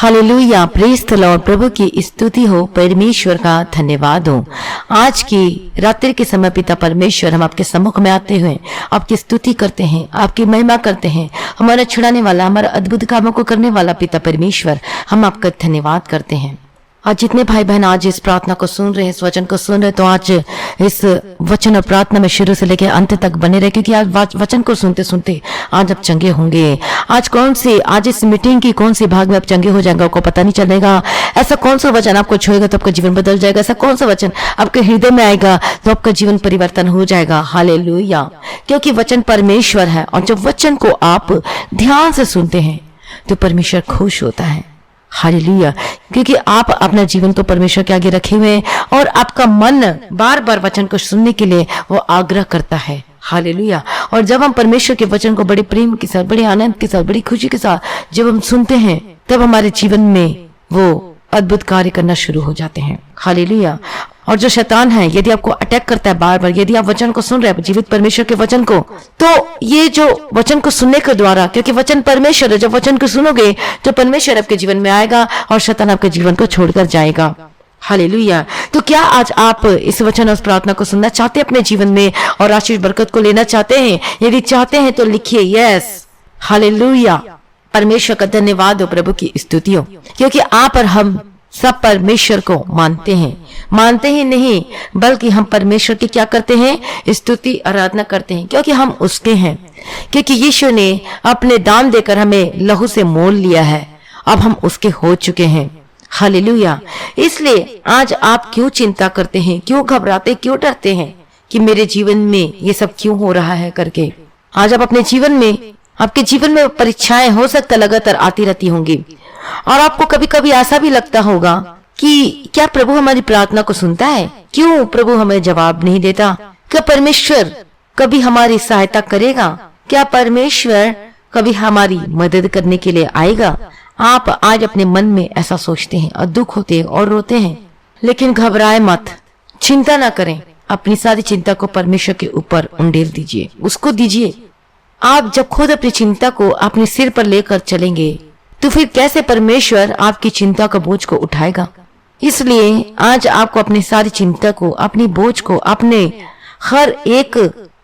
Hallelujah, praise the Lord. प्रभु की स्तुति हो, परमेश्वर का धन्यवाद हो। आज की रात्रि के समय पिता परमेश्वर, हम आपके सम्मुख में आते हुए आपकी स्तुति करते हैं, आपकी महिमा करते हैं। हमारा छुड़ाने वाला, हमारा अद्भुत कामों को करने वाला पिता परमेश्वर, हम आपका धन्यवाद करते हैं। आज जितने भाई बहन आज इस प्रार्थना को सुन रहे हैं, इस वचन को सुन रहे हैं, तो आज इस वचन और प्रार्थना में शुरू से लेकर अंत तक बने रहे, क्योंकि आज वचन को सुनते सुनते आज आप चंगे होंगे। आज इस मीटिंग की कौन सी भाग में आप चंगे हो जाएंगे, आपको पता नहीं चलेगा। ऐसा कौन सा वचन आपको छुएगा तो आपका जीवन बदल जाएगा। ऐसा कौन सा वचन आपके हृदय में आएगा तो आपका जीवन परिवर्तन हो जाएगा। हालेलुया, क्योंकि वचन परमेश्वर है, और जब वचन को आप ध्यान से सुनते हैं तो परमेश्वर खुश होता है। हालेलुया, क्योंकि आप अपना जीवन तो परमेश्वर के आगे रखे हुए हैं, और आपका मन बार बार वचन को सुनने के लिए वो आग्रह करता है। हालेलुया, और जब हम परमेश्वर के वचन को बड़े प्रेम के साथ, बड़े आनंद के साथ, बड़ी खुशी के साथ जब हम सुनते हैं, तब हमारे जीवन में वो अद्भुत कार्य करना शुरू हो जाते हैं। हालेलुया, और जो शैतान है, यदि आपको अटैक करता है बार बार, यदि आप वचन को सुन रहे हैं, जीवित परमेश्वर के वचन को, तो ये जो वचन को सुनने के द्वारा, क्योंकि वचन परमेश्वर है, जब वचन को सुनोगे तो परमेश्वर आपके जीवन में आएगा और शैतान आपके जीवन को छोड़कर जाएगा। हालेलुया, तो क्या आज आप इस वचन और प्रार्थना को सुनना चाहते हैं अपने जीवन में और आशीष बरकत को लेना चाहते हैं? यदि चाहते हैं तो लिखिए यस। हालेलुया, परमेश्वर का धन्यवाद हो, प्रभु की स्तुति हो, क्योंकि आप और हम सब परमेश्वर को मानते ही नहीं, बल्कि हम परमेश्वर की क्या करते हैं? स्तुति आराधना करते हैं, क्योंकि हम उसके हैं। क्योंकि यीशु ने अपने दाम देकर हमें लहू से मोल लिया है, अब हम उसके हो चुके हैं। हालेलुया, इसलिए आज आप क्यों चिंता करते हैं, क्यों घबराते, क्यों डरते हैं कि मेरे जीवन में ये सब क्यों हो रहा है करके? आज आप अपने जीवन में, आपके जीवन में परीक्षाएं हो सकता लगातार आती रहती होंगी, और आपको कभी कभी ऐसा भी लगता होगा कि क्या प्रभु हमारी प्रार्थना को सुनता है? क्यों प्रभु हमें जवाब नहीं देता? क्या परमेश्वर कभी हमारी सहायता करेगा? क्या परमेश्वर कभी हमारी मदद करने के लिए आएगा? आप आज अपने मन में ऐसा सोचते हैं और दुख होते हैं और रोते हैं, लेकिन घबराए मत, चिंता ना करें। अपनी सारी चिंता को परमेश्वर के ऊपर उंडेल दीजिए, उसको दीजिए। आप जब खुद अपनी चिंता को अपने सिर पर लेकर चलेंगे तो फिर कैसे परमेश्वर आपकी चिंता का बोझ को उठाएगा? इसलिए आज आपको अपनी सारी चिंता को, अपनी बोझ को, अपने हर एक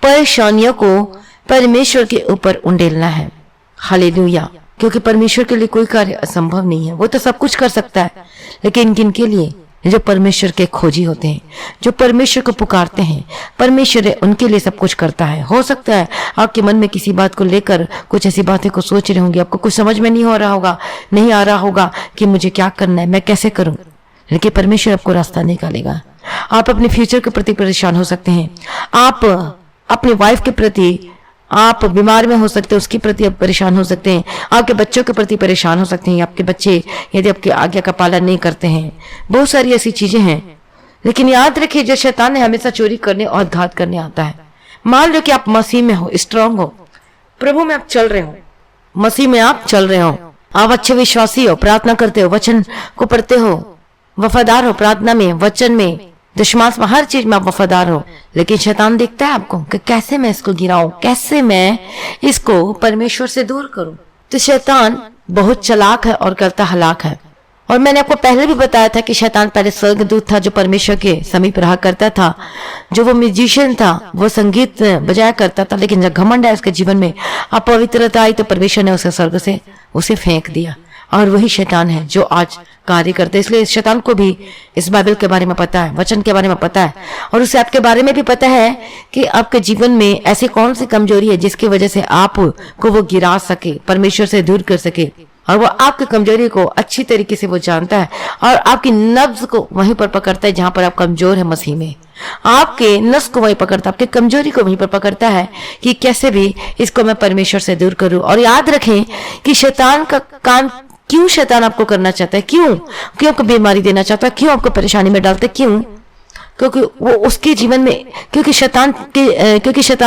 परेशानियों को परमेश्वर के ऊपर उंडेलना है। हालेलुया, क्योंकि परमेश्वर के लिए कोई कार्य असंभव नहीं है। वो तो सब कुछ कर सकता है, लेकिन किन के लिए? जो परमेश्वर के खोजी होते हैं, जो परमेश्वर को पुकारते हैं, परमेश्वर उनके लिए सब कुछ करता है। हो सकता है आपके मन में किसी बात को लेकर कुछ ऐसी बातें को सोच रहे होंगे, आपको कुछ समझ में नहीं आ रहा होगा कि मुझे क्या करना है, मैं कैसे करूं, लेकिन परमेश्वर आपको रास्ता निकालेगा। आप अपने फ्यूचर के प्रति परेशान हो सकते हैं, आप अपनी वाइफ के प्रति, आप बीमार में हो सकते हैं, उसके प्रति आप परेशान हो सकते हैं, आपके बच्चों के प्रति परेशान हो सकते हैं, आपके बच्चे यदि आपकी आज्ञा का पालन नहीं करते हैं। बहुत सारी ऐसी चीजें हैं, लेकिन याद रखिए, जो शैतान है हमेशा चोरी करने और घात करने आता है। मान लो कि आप मसीह में हो, स्ट्रांग हो, प्रभु में आप चल रहे हो, मसीह में आप चल रहे हो, आप अच्छे विश्वासी हो, प्रार्थना करते हो, वचन को पढ़ते हो, वफादार हो प्रार्थना में, वचन में, विश्वास में, हर चीज में आप वफादार हो, लेकिन शैतान देखता है आपको कि कैसे मैं इसको गिराऊं, कैसे मैं इसको परमेश्वर से दूर करूं। तो शैतान बहुत चालाक है और करता हलाक है। और मैंने आपको पहले भी बताया था कि शैतान पहले स्वर्गदूत था, जो परमेश्वर के समीप रहा करता था, जो वो म्यूजिशियन था, वो संगीत बजाया करता था, लेकिन जब घमंड है उसके जीवन में, अपवित्रता आई, तो परमेश्वर ने उसे स्वर्ग से उसे फेंक दिया। और वही शैतान है जो आज कार्य करते हैं। इसलिए शैतान को भी इस बाइबल के बारे में पता है, वचन के बारे में पता है, और उसे आपके बारे में भी पता है कि आपके जीवन में ऐसी कौन सी कमजोरी है जिसकी वजह से आपको वो गिरा सके, परमेश्वर से दूर कर सके। और वो आपकी कमजोरी को अच्छी तरीके से वो जानता है, और आपकी नब्ज को वहीं पर पकड़ता है जहां पर आप कमजोर है मसीह में। आपके नस को वहीं पकड़ता है, आपकी कमजोरी को वहीं पर पकड़ता है कि कैसे भी इसको मैं परमेश्वर से दूर करूं। और याद रखें कि शैतान का काम, क्यों शैतान आपको करना चाहता है, क्यों आपको बीमारी देना चाहता है, क्यों आपको परेशानी में डालता है, क्यों? क्योंकि वो उसके जीवन में, क्योंकि शैतान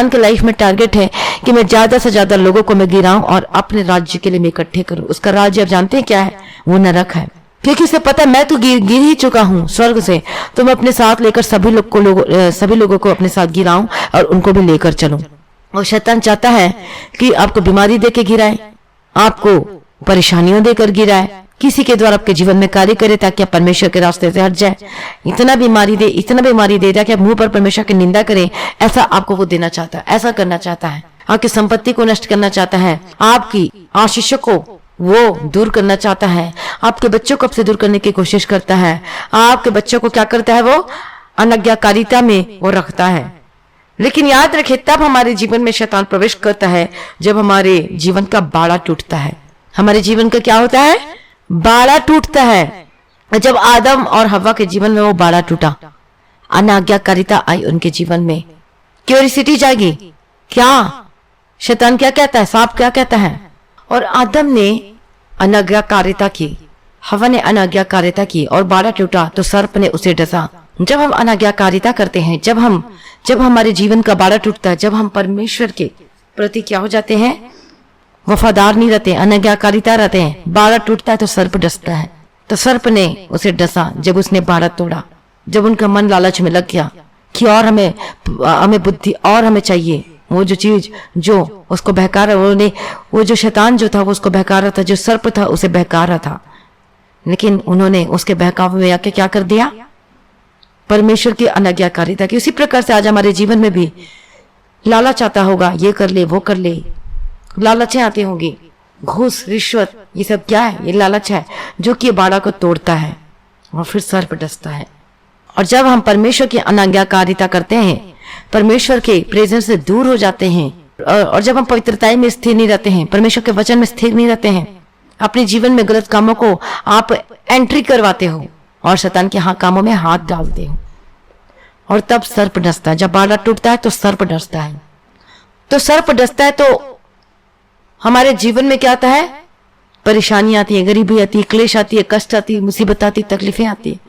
के लाइफ में टारगेट है कि मैं ज्यादा से ज्यादा लोगों को मैं गिराऊं और अपने राज्य के लिए मैं इकट्ठे करूं। उसका राज्य आप जानते हैं क्या है? वो नरक है, क्योंकि उसे पता है मैं तो गिर ही चुका हूं स्वर्ग से, तो मैं अपने साथ लेकर सभी लोगों को अपने साथ गिराऊं और उनको भी लेकर चलूं। और शैतान चाहता है कि आपको बीमारी दे के गिराए, आपको परेशानियों देकर गिराए, किसी के द्वारा आपके जीवन में कार्य करे ताकि आप परमेश्वर के रास्ते से हट जाए। इतना बीमारी दे ताकि आप मुंह पर परमेश्वर की निंदा करें। ऐसा आपको वो देना चाहता है, ऐसा करना चाहता है। आपकी संपत्ति को नष्ट करना चाहता है, आपकी आशीषों को वो दूर करना चाहता है, आपके बच्चों को आपसे दूर करने की कोशिश करता है। आपके बच्चों को क्या करता है, वो अनाज्ञाकारिता में वो रखता है। लेकिन याद रखिए, तब हमारे जीवन में शैतान प्रवेश करता है जब हमारे जीवन का बाड़ा टूटता है। हमारे जीवन का क्या होता है, बाड़ा टूटता है। जब आदम और हव्वा के जीवन में वो बाड़ा टूटा, अनाज्ञाकारिता आई उनके जीवन में, क्यूरियोसिटी जागी। क्या शैतान क्या कहता है, सांप क्या कहता है? और आदम ने अनाज्ञाकारिता की, हव्वा ने अनाज्ञाकारिता की और बाड़ा टूटा तो सर्प ने उसे डसा। जब हम अनाज्ञाकारिता करते हैं, जब हमारे जीवन का बाड़ा टूटता है, जब हम परमेश्वर के प्रति क्या हो जाते हैं, वफादार नहीं रहते, अनाज्ञाकारिता रहते हैं, बाड़ा टूटता है तो सर्प डसता है। तो सर्प ने उसे डसा जब उसने बाड़ा तोड़ा, जब उनका मन लालच में लग गया कि और हमें बुद्धि और हमें चाहिए। वो जो चीज जो उसको बहका रहा, वो जो शैतान जो था वो उसको बहका रहा था, जो सर्प था उसे बहका रहा था। लेकिन उन्होंने उसके बहकाव में आके क्या कर दिया, परमेश्वर की अनाज्ञाकारिता की। उसी प्रकार से आज हमारे जीवन में भी लालच आता होगा, ये कर ले वो कर ले, लालचें आती होंगी, घूस रिश्वत, ये सब क्या है, ये लालच है जो कि बाड़ा को तोड़ता है और फिर सर्प डसता है। और जब हम परमेश्वर की अनाज्ञाकारिता करते हैं, परमेश्वर के प्रेजेंस से दूर हो जाते हैं, और जब हम पवित्रताई में स्थिर नहीं रहते हैं, परमेश्वर के वचन में स्थिर नहीं रहते हैं, अपने जीवन में गलत कामों को आप एंट्री करवाते हो और शैतान के कामों में हाथ डालते हो, और तब सर्प डसता है। जब बाड़ा टूटता है तो सर्प डसता है। तो सर्प डसता है तो हमारे जीवन में क्या आता है, परेशानी आती है, गरीबी आती है, क्लेश आती है, कष्ट आती है, मुसीबत आती है, तकलीफें आती है।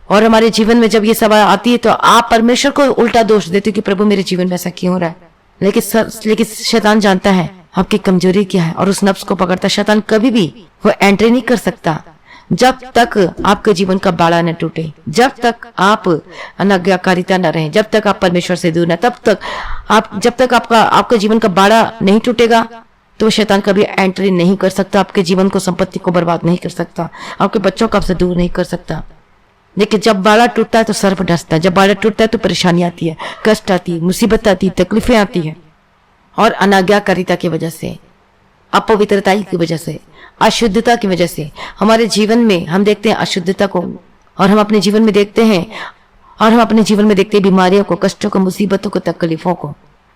और हमारे जीवन में जब ये सब आती है तो आप परमेश्वर को उल्टा दोष देते हो कि प्रभु मेरे जीवन में ऐसा क्यों हो रहा है। लेकिन शैतान जानता है आपकी कमजोरी क्या है और उस नफ्स को पकड़ता है। शैतान कभी भी वो एंट्री नहीं कर सकता जब तक आपके जीवन का बाड़ा न टूटे, जब तक आप अनाज्ञाकारिता न रहे, जब तक आप परमेश्वर से दूर न, जब तक आपका जीवन का बाड़ा नहीं टूटेगा तो शैतान कभी एंट्री नहीं कर सकता, आपके जीवन को, संपत्ति को बर्बाद नहीं कर सकता, आपके बच्चों को आपसे दूर नहीं कर सकता। लेकिन जब बाड़ा टूटता है तो सर्प डसता है, जब बाड़ा टूटता है तो परेशानी आती है, कष्ट आती है, मुसीबत आती है, तकलीफें आती है। और अनाज्ञाकारिता की वजह से, अपवित्रता की वजह से, अशुद्धता की वजह से हमारे जीवन में हम देखते हैं अशुद्धता को, और हम अपने जीवन में देखते हैं बीमारियों को, कष्टों को, मुसीबतों को, तकलीफों को।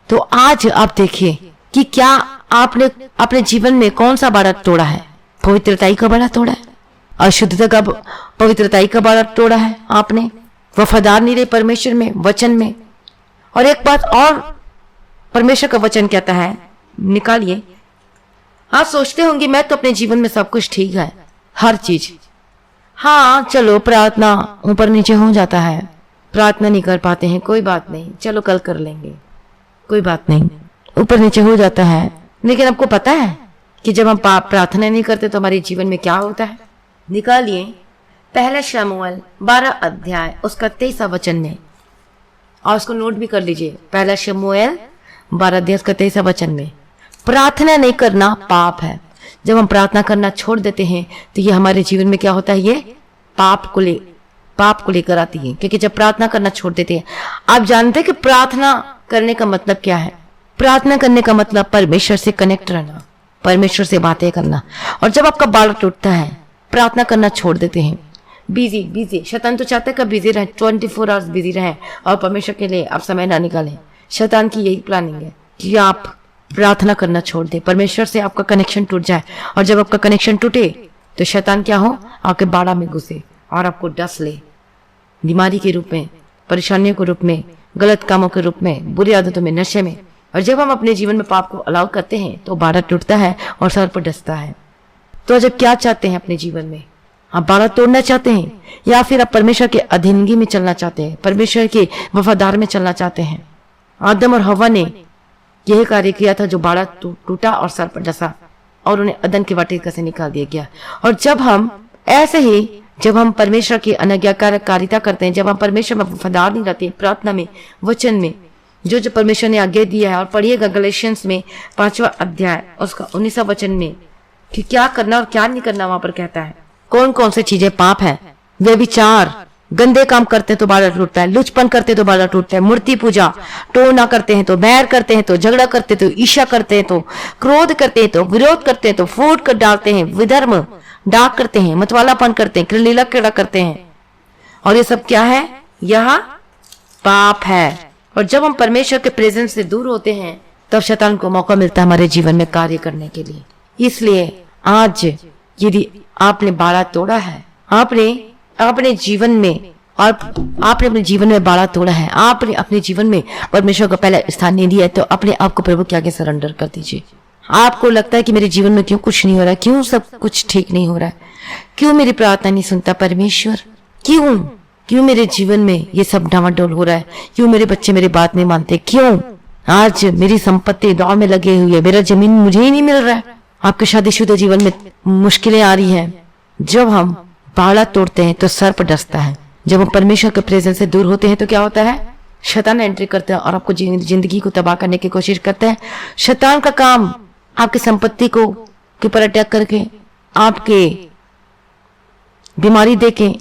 तो आज आप देखिए कि क्या आपने अपने जीवन में कौन सा बाड़ा तोड़ा है, पवित्रताई का बाड़ा तोड़ा है, अशुद्धता का, पवित्रताई का बाड़ा तोड़ा है आपने, वफादार नहीं रहे परमेश्वर में, वचन में। और एक बात और परमेश्वर का वचन कहता है, निकालिए, आप सोचते होंगे मैं तो अपने जीवन में सब कुछ ठीक है, हर चीज, हाँ चलो प्रार्थना ऊपर नीचे हो जाता है, प्रार्थना नहीं कर पाते हैं, कोई बात नहीं, चलो कल कर लेंगे, कोई बात नहीं, ऊपर नीचे हो जाता है। लेकिन आपको पता है कि जब हम प्रार्थना नहीं करते तो हमारे जीवन में क्या होता है? निकालिए पहला शमूएल 12 अध्याय उसका 23 वचन में, और उसको नोट भी कर लीजिए। पहला शमूएल 12 अध्याय उसका 23 वचन में, प्रार्थना नहीं करना पाप है। जब हम प्रार्थना करना छोड़ देते हैं तो ये हमारे जीवन में क्या होता है, ये पाप को लेकर आती है। क्योंकि जब प्रार्थना करना छोड़ देते हैं, आप जानते हैं कि प्रार्थना करने का मतलब क्या है? प्रार्थना करने का मतलब परमेश्वर से कनेक्ट रहना, परमेश्वर से बातें करना। और जब आपका बाड़ा टूटता है, प्रार्थना करना छोड़ देते हैं, बिजी, शैतान तो चाहता है कि बिजी रहे, 24 आवर्स बिजी रहे और परमेश्वर के लिए आप समय ना निकालें। शैतान की यही प्लानिंग है कि आप प्रार्थना करना छोड़ दे, परमेश्वर से आपका कनेक्शन टूट जाए। और जब आपका कनेक्शन टूटे तो शैतान क्या हो, आपके बाड़ा में घुसे और आपको डस ले, बीमारी के रूप में, परेशानियों के रूप में, गलत कामों के रूप में, बुरी आदतों में, नशे में। और जब हम अपने जीवन में पाप को अलाउ करते हैं तो बाड़ा टूटता है और सर पर डसता है। तो जब क्या चाहते हैं अपने जीवन में, आप बाड़ा तोड़ना चाहते हैं या फिर आप परमेश्वर के अधीनगी में चलना चाहते हैं, परमेश्वर के वफादार में चलना चाहते हैं? आदम और हव्वा ने यही कार्य किया था, जो बाड़ा टूटा और सर पर डसा और उन्हें अदन के वाटिका से निकाल दिया गया। और जब हम परमेश्वर की अनाज्ञाकारिता करते हैं, जब हम परमेश्वर में वफादार नहीं रहते, प्रार्थना में, वचन में, जो परमेश्वर ने आज्ञा दिया है। और पढ़िएगा गलेशियंस में 5वां अध्याय उसका 19वां वचन में, कि क्या करना और क्या नहीं करना वहां पर कहता है। कौन कौन सी चीजें पाप है, वे विचार, गंदे काम करते हैं तो बाड़ा टूटता है, लुचपन करते हैं तो बाड़ा टूटता है, मूर्ति पूजा, टोना करते हैं तो बैर करते हैं तो झगड़ा करते हैं तो ईर्ष्या करते हैं तो क्रोध करते हैं तो विरोध करते हैं तो फूट कर डालते हैं, विधर्म डाक करते हैं, मतवालापन करते हैं, लीला क्रीड़ा करते हैं। और ये सब क्या है? यह पाप है। और जब हम परमेश्वर के प्रेजेंस से दूर होते हैं तब शैतान को मौका मिलता है हमारे जीवन में कार्य करने के लिए। इसलिए आज यदि आपने बाड़ा तोड़ा है, आपने अपने जीवन में और आपने अपने जीवन में बाड़ा तोड़ा है, आपने अपने जीवन में परमेश्वर को पहला स्थान नहीं दिया है, तो अपने आप को प्रभु के आगे सरेंडर कर दीजिए। आपको लगता है कि मेरे जीवन में क्यों कुछ नहीं हो रहा है, क्यों सब कुछ ठीक नहीं हो रहा है, क्यों मेरी प्रार्थना नहीं सुनता परमेश्वर, क्यों मेरे जीवन में ये सब डामाडोल हो रहा है, क्यों मेरे बच्चे मेरी बात नहीं मानते, क्यों आज मेरी संपत्ति दौड़ में लगे हुई है, मेरा जमीन मुझे ही नहीं मिल रहा है। आपके शादीशुदा जीवन में मुश्किलें आ रही हैं। जब हम बाड़ा तोड़ते हैं तो सर्प डसता है। जब हम परमेश्वर के प्रेजेंस से दूर होते हैं तो क्या होता है? शैतान एंट्री करता है और आपको जिंदगी को तबाह करने की कोशिश करता है। शैतान का काम आपकी संपत्ति को के ऊपर अटैक करके, आपके बीमारी देके,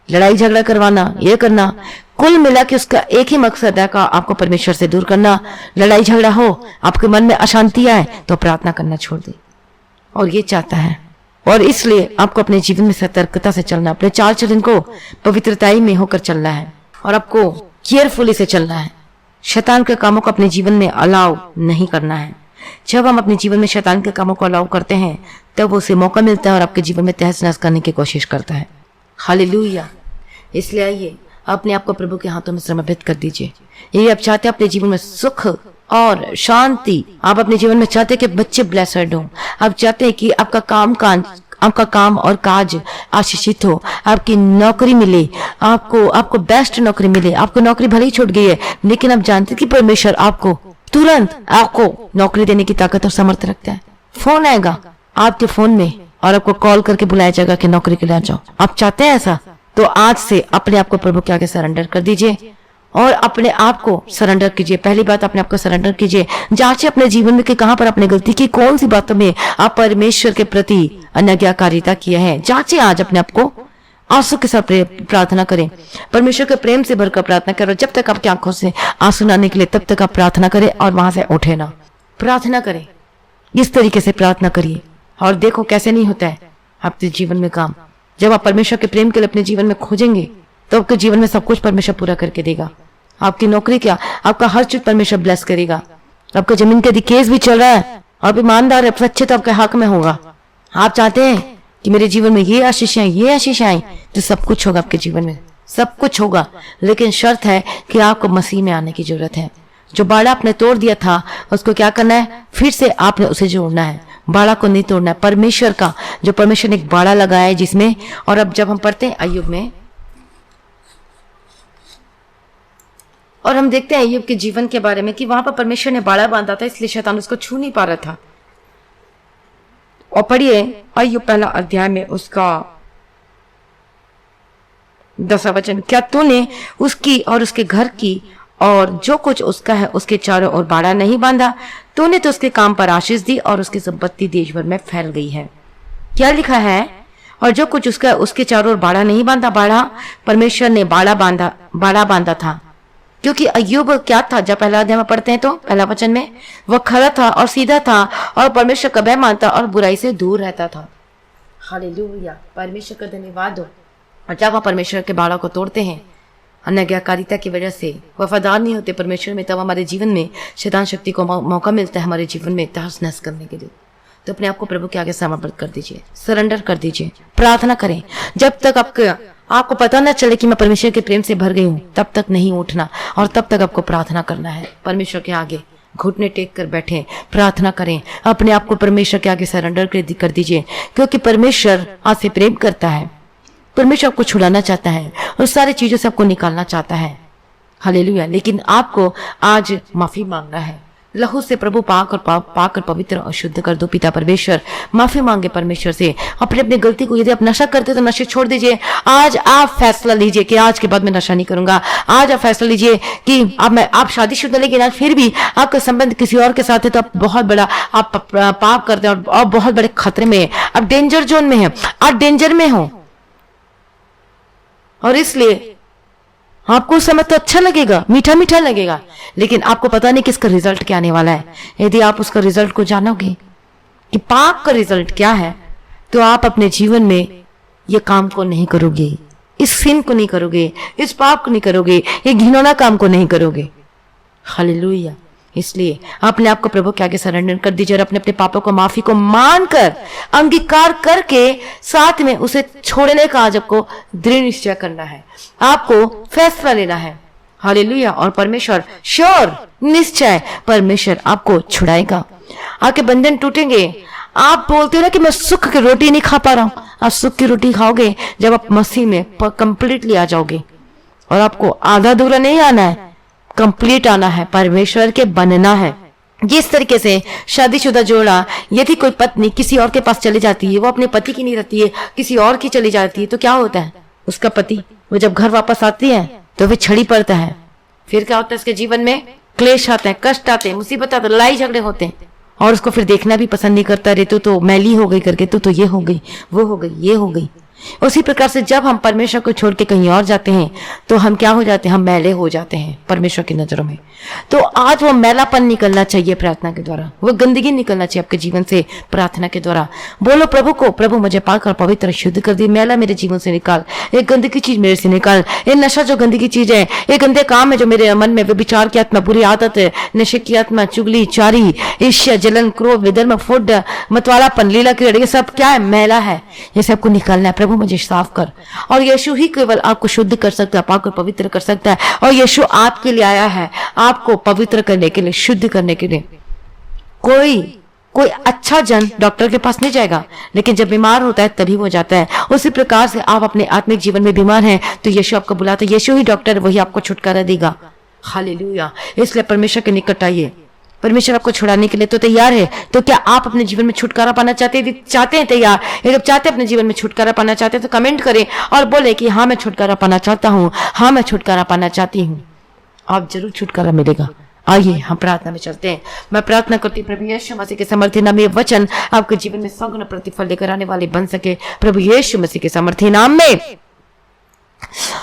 लड़ाई झगड़ा करवाना, ये करना, कुल मिला के उसका एक ही मकसद है का आपको परमेश्वर से दूर करना। लड़ाई झगड़ा हो, आपके मन में अशांति आए तो प्रार्थना करना छोड़ दे, और ये चाहता है। और इसलिए आपको अपने जीवन में सतर्कता से चलना, अपने चाल चलन को पवित्रताई में होकर चलना है और आपको केयरफुली से चलना है। शैतान के कामों को अपने जीवन में अलाउ नहीं करना है। जब हम अपने जीवन में शैतान के कामों को अलाउ करते हैं तब उसे मौका मिलता है और आपके जीवन में तहस नहस करने की कोशिश करता है। हालेलुया। इसलिए आइए अपने आप को प्रभु के हाथों में समर्पित कर दीजिए। यदि आप चाहते हैं अपने जीवन में सुख और शांति, आप अपने जीवन में चाहते हैं कि बच्चे ब्लेसड हो, आप चाहते हैं कि आपका काम और काज आशीषित हो, आपकी नौकरी मिले, आपको बेस्ट नौकरी मिले, आपको नौकरी भले ही छूट गई है लेकिन आप जानते हैं कि परमेश्वर आपको तुरंत आपको नौकरी देने की ताकत और सामर्थ्य रखता है। फोन आएगा आपके फोन में और आपको कॉल करके बुलाया जाएगा कि नौकरी के लिए आ जाओ। आप चाहते हैं ऐसा? तो आज से अपने आप को प्रभु के आगे सरेंडर कर दीजिए और अपने आप को सरेंडर कीजिए। पहली बात, अपने आप को सरेंडर कीजिए। जांचिए अपने जीवन में कि कहां पर आपने गलती की, कौन सी बातों में आप परमेश्वर के प्रति अनज्ञाकारिता किया है। जांचिए आज अपने आप को, आंसू के साथ प्रार्थना करें, परमेश्वर के प्रेम से भरकर प्रार्थना करें। जब तक आपकी आंखों से आंसू ना निकले तब तक आप प्रार्थना करें और वहां से उठे ना। प्रार्थना करें, इस तरीके से प्रार्थना करिए और देखो कैसे नहीं होता है आपके जीवन में काम। जब आप परमेश्वर के प्रेम के लिए अपने जीवन में खोजेंगे तो आपके जीवन में सब कुछ परमेश्वर पूरा करके देगा। आपकी नौकरी क्या, आपका हर चीज परमेश्वर ब्लेस करेगा। आपका जमीन के यदि केस भी चल रहा है, आप ईमानदार है, अच्छे तो आपके हक में होगा। आप चाहते हैं कि मेरे जीवन में ये आशीष आए तो सब कुछ होगा, आपके जीवन में सब कुछ होगा। लेकिन शर्त है कि आपको मसीह में आने की जरूरत है। जो बाड़ा आपने तोड़ दिया था उसको क्या करना है? फिर से आपने उसे जोड़ना है। बाड़ा को नहीं तोड़ना है, परमेश्वर का, जो परमेश्वर ने एक बाड़ा लगाया है जिसमें। और अब जब हम पढ़ते हैं अय्यूब में और हम देखते हैं अय्यूब के जीवन के बारे में कि वहां पर परमेश्वर ने बाड़ा बांधा था, इसलिए शैतान उसको छू नहीं पा रहा था। और पढ़िए अय्यूब पहला अध्याय में उसका 10वां वचन, क्या तूने उसकी और उसके घर की और जो कुछ उसका है उसके चारों ओर बाड़ा नहीं बांधा? तूने तो उसके काम पर आशीष दी और उसकी संपत्ति देश भर में फैल गई है। क्या लिखा है? और जो कुछ उसका है उसके चारों ओर बाड़ा नहीं बांधा। बाड़ा, परमेश्वर ने बाड़ा बांधा था, क्योंकि अय्यूब क्या था? जब पहला अध्याय में पढ़ते हैं तो पहला वचन में, वह खरा था और सीधा था और परमेश्वर का भय मानता और बुराई से दूर रहता था। हालेलुया, परमेश्वर का धन्यवाद हो। और जब आप परमेश्वर के बाड़ा को तोड़ते हैं अनज्ञाकारिता की वजह से, वफादार नहीं होते परमेश्वर में, तब हमारे जीवन में शैतान शक्ति को मौका मिलता है हमारे जीवन में तहस नहस करने के लिए। तो अपने आप को प्रभु के आगे समर्पित कर दीजिए, सरेंडर कर दीजिए, प्रार्थना करें। जब तक आपको पता न चले कि मैं परमेश्वर के प्रेम से भर गई हूँ तब तक नहीं उठना और तब तक आपको प्रार्थना करना है। परमेश्वर के आगे घुटने टेक कर बैठे, प्रार्थना करें, अपने आप को परमेश्वर के आगे सरेंडर कर दीजिए, क्योंकि परमेश्वर आपसे प्रेम करता है। परमेश्वर आपको छुड़ाना चाहता है और सारी चीजों से आपको निकालना चाहता है। हालेलुया। लेकिन आपको आज माफी मांगना है, लहू से प्रभु पाकर पवित्र और शुद्ध कर दो पिता परमेश्वर। माफी मांगे परमेश्वर से अपने अपनी गलती को। यदि आप नशा करते तो नशे छोड़ दीजिए। आज आप फैसला लीजिए कि आज के बाद मैं नशा नहीं करूंगा। आज आप फैसला लीजिए कि अब आप शादीशुदा, लेकिन आज फिर भी आपका संबंध किसी और के साथ है तो आप बहुत बड़ा आप पाप करते हैं और बहुत बड़े खतरे में है, आप डेंजर जोन में है, आप डेंजर में हो। और इसलिए आपको उस समय तो अच्छा लगेगा, मीठा मीठा लगेगा, लेकिन आपको पता नहीं कि इसका रिजल्ट क्या आने वाला है। यदि आप उसका रिजल्ट को जानोगे कि पाप का रिजल्ट क्या है, तो आप अपने जीवन में ये काम को नहीं करोगे, इस सिन को नहीं करोगे, इस पाप को नहीं करोगे, ये घिनौना काम को नहीं करोगे। हालेलुया। इसलिए अपने आप को प्रभु के आगे सरेंडर कर दीजिए और अपने अपने पापों को माफी को मानकर अंगीकार करके साथ में उसे छोड़ने का आज आपको दृढ़ निश्चय करना है, आपको फैसला लेना है। हालेलुया। और परमेश्वर श्योर निश्चय परमेश्वर आपको छुड़ाएगा, आपके बंधन टूटेंगे। आप बोलते हो ना कि मैं सुख की रोटी नहीं खा पा रहा हूं, आप सुख की रोटी खाओगे जब आप मसीह में कंप्लीटली आ जाओगे। और आपको आधा अधूरा नहीं आना है, कंप्लीट आना है, परमेश्वर के बनना है। जिस तरीके से शादीशुदा जोड़ा, यदि कोई पत्नी किसी और के पास चली जाती है, वो अपने पति की नहीं रहती है, किसी और की चली जाती है, तो क्या होता है? उसका पति वो जब घर वापस आती है तो वे छड़ी पड़ता है। फिर क्या होता है? उसके जीवन में क्लेश आते हैं, कष्ट आते हैं, मुसीबत आते हैं, लड़ाई झगड़े होते हैं, और उसको फिर देखना भी पसंद नहीं करता। रे तो मैली हो गई करके, तो ये हो गई, वो हो गई, ये हो गई। उसी प्रकार से जब हम परमेश्वर को छोड़ के कहीं और जाते हैं तो हम क्या हो जाते हैं? हम मैले हो जाते हैं परमेश्वर की नजरों में। तो आज वो मैलापन निकलना चाहिए प्रार्थना के द्वारा, वो गंदगी निकलना चाहिए आपके जीवन से प्रार्थना के द्वारा। बोलो प्रभु को, प्रभु मुझे पाक और पवित्र शुद्ध कर दी, मैला मेरे जीवन से निकाल, एक गंदगी चीज मेरे से निकाल, ये नशा जो गंदगी चीज है, ये गंदे काम है जो मेरे मन में, विचार की आत्मा, बुरी आदत है, नशे की आत्मा, चुगली, चारी, ईर्ष्या, जलन, क्रोध, विधर्म, फुड, मतवालापन, लीला क्रीड़ा, ये सब क्या है? मैला है। ये सबको निकालना है। प्रभु मुझे साफ कर। और यीशु ही केवल आपको शुद्ध कर सकता है, पाक और पवित्र कर सकता है। और यीशु आपके लिए आया है, आपको पवित्र करने के लिए, शुद्ध करने के लिए। कोई अच्छा जन डॉक्टर के पास नहीं जाएगा, लेकिन जब बीमार होता है तभी वो जाता है। उसी प्रकार से आप अपने आत्मिक जीवन में बीमार हैं तो यीशु आपको बुलाता है, यीशु ही डॉक्टर, वही आपको छुटकारा देगा। हालेलुया। इसलिए परमेश्वर के निकट आइए, परमेश्वर आपको छुड़ाने के लिए तो तैयार है। तो क्या आप अपने जीवन में छुटकारा पाना चाहते हैं? तैयार? यदि आप चाहते हैं अपने जीवन में छुटकारा पाना चाहते हैं तो कमेंट करें और बोले कि हाँ मैं छुटकारा पाना चाहता हूँ, हाँ मैं छुटकारा पाना चाहती हूँ। आप जरूर छुटकारा मिलेगा। आइए हम प्रार्थना में चलते हैं। मैं प्रार्थना करती हूँ प्रभु यीशु मसीह के सामर्थ्य नाम में वचन आपके जीवन में सौगुना प्रतिफल लेकर आने वाले बन सके, प्रभु यीशु मसीह के सामर्थ्य नाम में।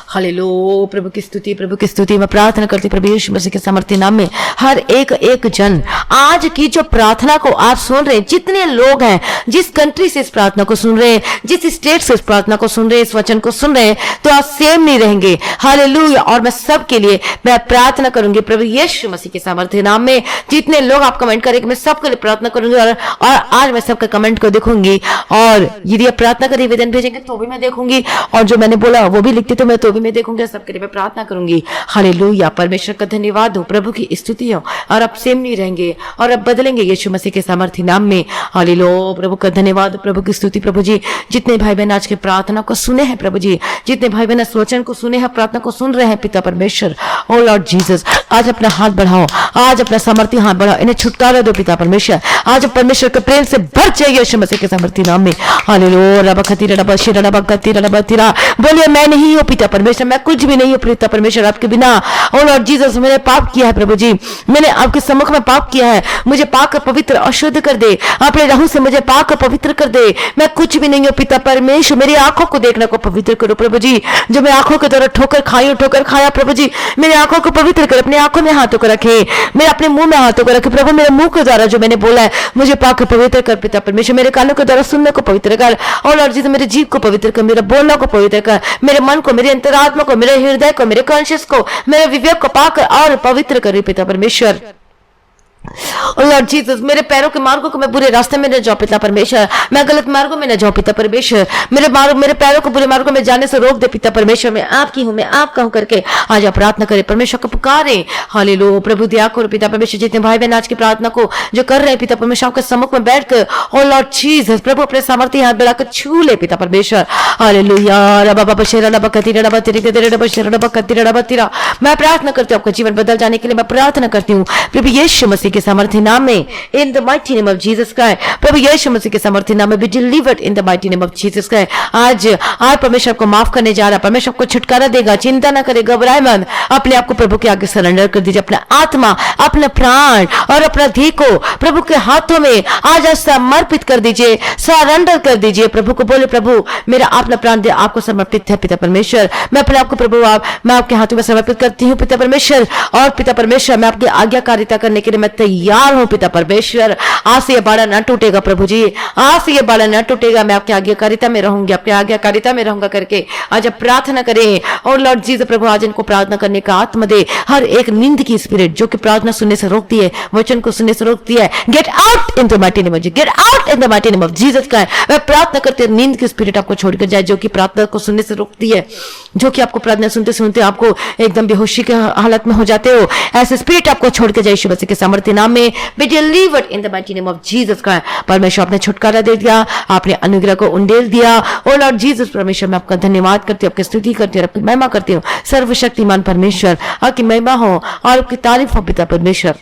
हालेलुया। प्रभु की स्तुति, प्रभु की स्तुति। मैं प्रार्थना करती प्रभु यीशु मसीह के सामर्थ्य नाम में हर एक जन आज की जो प्रार्थना को आप सुन रहे हैं, जितने लोग हैं, जिस कंट्री से इस प्रार्थना को सुन रहे हैं, जिस स्टेट से इस प्रार्थना को सुन रहे हैं, इस वचन को सुन रहे हैं, तो आप सेम नहीं रहेंगे। हालेलुया। और मैं सबके लिए मैं प्रार्थना करूंगी प्रभु यीशु मसीह के सामर्थ्य नाम में। जितने लोग आप कमेंट करेंगे मैं सबके लिए प्रार्थना करूंगी और आज मैं सबके कमेंट को देखूंगी। और यदि आप प्रार्थना का निवेदन भेजेंगे तो भी मैं देखूंगी, और जो मैंने बोला वो भी लिखते तो मैं तो भी मैं देखूंगी, सबके लिए मैं प्रार्थना करूंगी। हालेलुया। परमेश्वर का धन्यवाद हो, प्रभु की स्तुति हो। और अब सेम नहीं रहेंगे और अब बदलेंगे यीशु मसीह के सामर्थ्य नाम में। हालेलुया। प्रभु का धन्यवाद, प्रभु की स्तुति। प्रभु जी जितने भाई बहन आज के प्रार्थना को सुने हैं, प्रभु जी जितने भाई बहन वचन को सुने हैं, प्रार्थना को सुन रहे हैं, पिता परमेश्वर, ओ लॉर्ड जीसस, आज अपना हाथ बढ़ाओ, आज अपना सामर्थ्य हाथ बढ़ाओ, इन्हें छुटकारा दो पिता परमेश्वर। आज परमेश्वर के प्रेम से भर जाइए यीशु मसीह के सामर्थ्य नाम में। हालेलुया। रब खतीरा रब शिरा रब खतीरा रब तीरा। बोलिए मैं नहीं हूँ पिता परमेश्वर, मैं कुछ भी नहीं हूँ पिता परमेश्वर आपके बिना। ओ लॉर्ड जीसस मैंने पाप किया है प्रभु जी, मैंने आपके सम्मुख में पाप किया है, मुझे पाक कर पवित्र और शुद्ध कर दे, अपने रहू से मुझे पाक कर पवित्र कर दे। मैं कुछ भी नहीं हूँ पिता परमेश्वर, मेरी आंखों को देखने को पवित्र करो प्रभु जी। जो मैं आंखों के द्वारा ठोकर खाया प्रभु जी, मेरी आंखों को पवित्र कर, अपने आंखों में हाथों को रखे, मेरे अपने मुंह में हाथों को रखे प्रभु। मेरे मुंह के द्वारा जो मैंने बोला है मुझे पाक कर पवित्र कर पिता परमेश्वर। मेरे कानों के द्वारा सुनने को पवित्र कर, और लॉर्ड जीसस मेरे जीव को पवित्र कर, मेरा बोलना को पवित्र कर, मेरे मन को, मेरे अंतरात्मा को, मेरे हृदय को, मेरे कॉन्शियस को, मेरे विवेक को पाकर और पवित्र करे पिता परमेश्वर। लॉर्ड जीसस मेरे पैरों के मार्गों को मैं बुरे रास्ते में न जाऊं पिता परमेश्वर, मैं गलत मार्गों में न जाऊं पिता परमेश्वर। मेरे पैरों को बुरे मार्गों में जाने से रोक दे पिता परमेश्वर। मैं आपकी हूं, मैं आपका हूं करके आज आप प्रार्थना करें, परमेश्वर को पुकारे। हालेलुया। प्रभु दया करो पिता परमेश्वर। जितने भाई बहन आज की प्रार्थना को जो कर रहे हैं पिता परमेश्वर, आपके सम्मुख में बैठकर ओ लॉर्ड जीसस प्रभु अपने सामर्थ्य हाथ बढ़ाकर छू ले पिता परमेश्वर। हालेलुया। मैं प्रार्थना करती हूँ आपका जीवन बदल जाने के लिए मैं प्रार्थना करती हूँ प्रभु यीशु मसीह के के सामर्थ्य नाम में, in the mighty name of Jesus Christ. प्रभु यीशु मसीह के सामर्थ्य नाम में be delivered in the mighty name of Jesus Christ. आज परमेश्वर को माफ करने जा रहा, परमेश्वर को छुटकारा देगा। चिंता ना करे, घबराए मत, अपने आप को प्रभु के आगे सरेंडर कर दीजिए। अपना आत्मा, अपना प्राण और अपना देह को प्रभु के हाथों में आज समर्पित कर दीजिए, सरेंडर कर दीजिए। प्रभु को बोले, प्रभु मेरा अपना प्राण दे आपको समर्पित है पिता परमेश्वर। मैं अपने आप को प्रभु मैं आपके हाथों में समर्पित करती हूँ पिता परमेश्वर। और पिता परमेश्वर मैं आपकी आज्ञाकारिता करने के लिए मैं तैयार हूँ पिता परमेश्वर। आज से ये बाड़ा न टूटेगा प्रभु जी, आज से ये बाड़ा न टूटेगा। मैं आपकी आज्ञाकारिता में रहूंगी, आपकी आज्ञाकारिता में रहूंगा करके आज आप प्रार्थना करें। और लॉर्ड जीसस प्रभु आज इनको प्रार्थना करने का आत्मा दे। हर एक नींद की स्पिरिट जो कि प्रार्थना सुनने से रोकती है, वचन को सुनने से रोकती है, gate out in the mighty name of Jesus, gate out in the mighty name of Jesus का। मैं प्रार्थना करते हैं नींद की स्पिरिट आपको छोड़कर जाए जो कि प्रार्थना को सुनने से रोकती है, जो कि आपको प्रार्थना सुनते सुनते आपको एकदम बेहोशी के हालत में हो जाते हो। ऐसे स्पिरिट आपको छोड़ के जाए यीशु मसीह के सामर्थ्य नाम में be delivered in the mighty name of Jesus का। परमेश्वर आपने छुटकारा दे दिया, आपने अनुग्रह को उंडेल दिया। ओ लॉर्ड जीसस परमेश्वर मैं आपका धन्यवाद करती हूँ, आपकी स्तुति करती हूँ, आपकी महिमा करती हूँ। सर्वशक्तिमान परमेश्वर आपकी महिमा हो और आपकी तारीफ हो पिता परमेश्वर।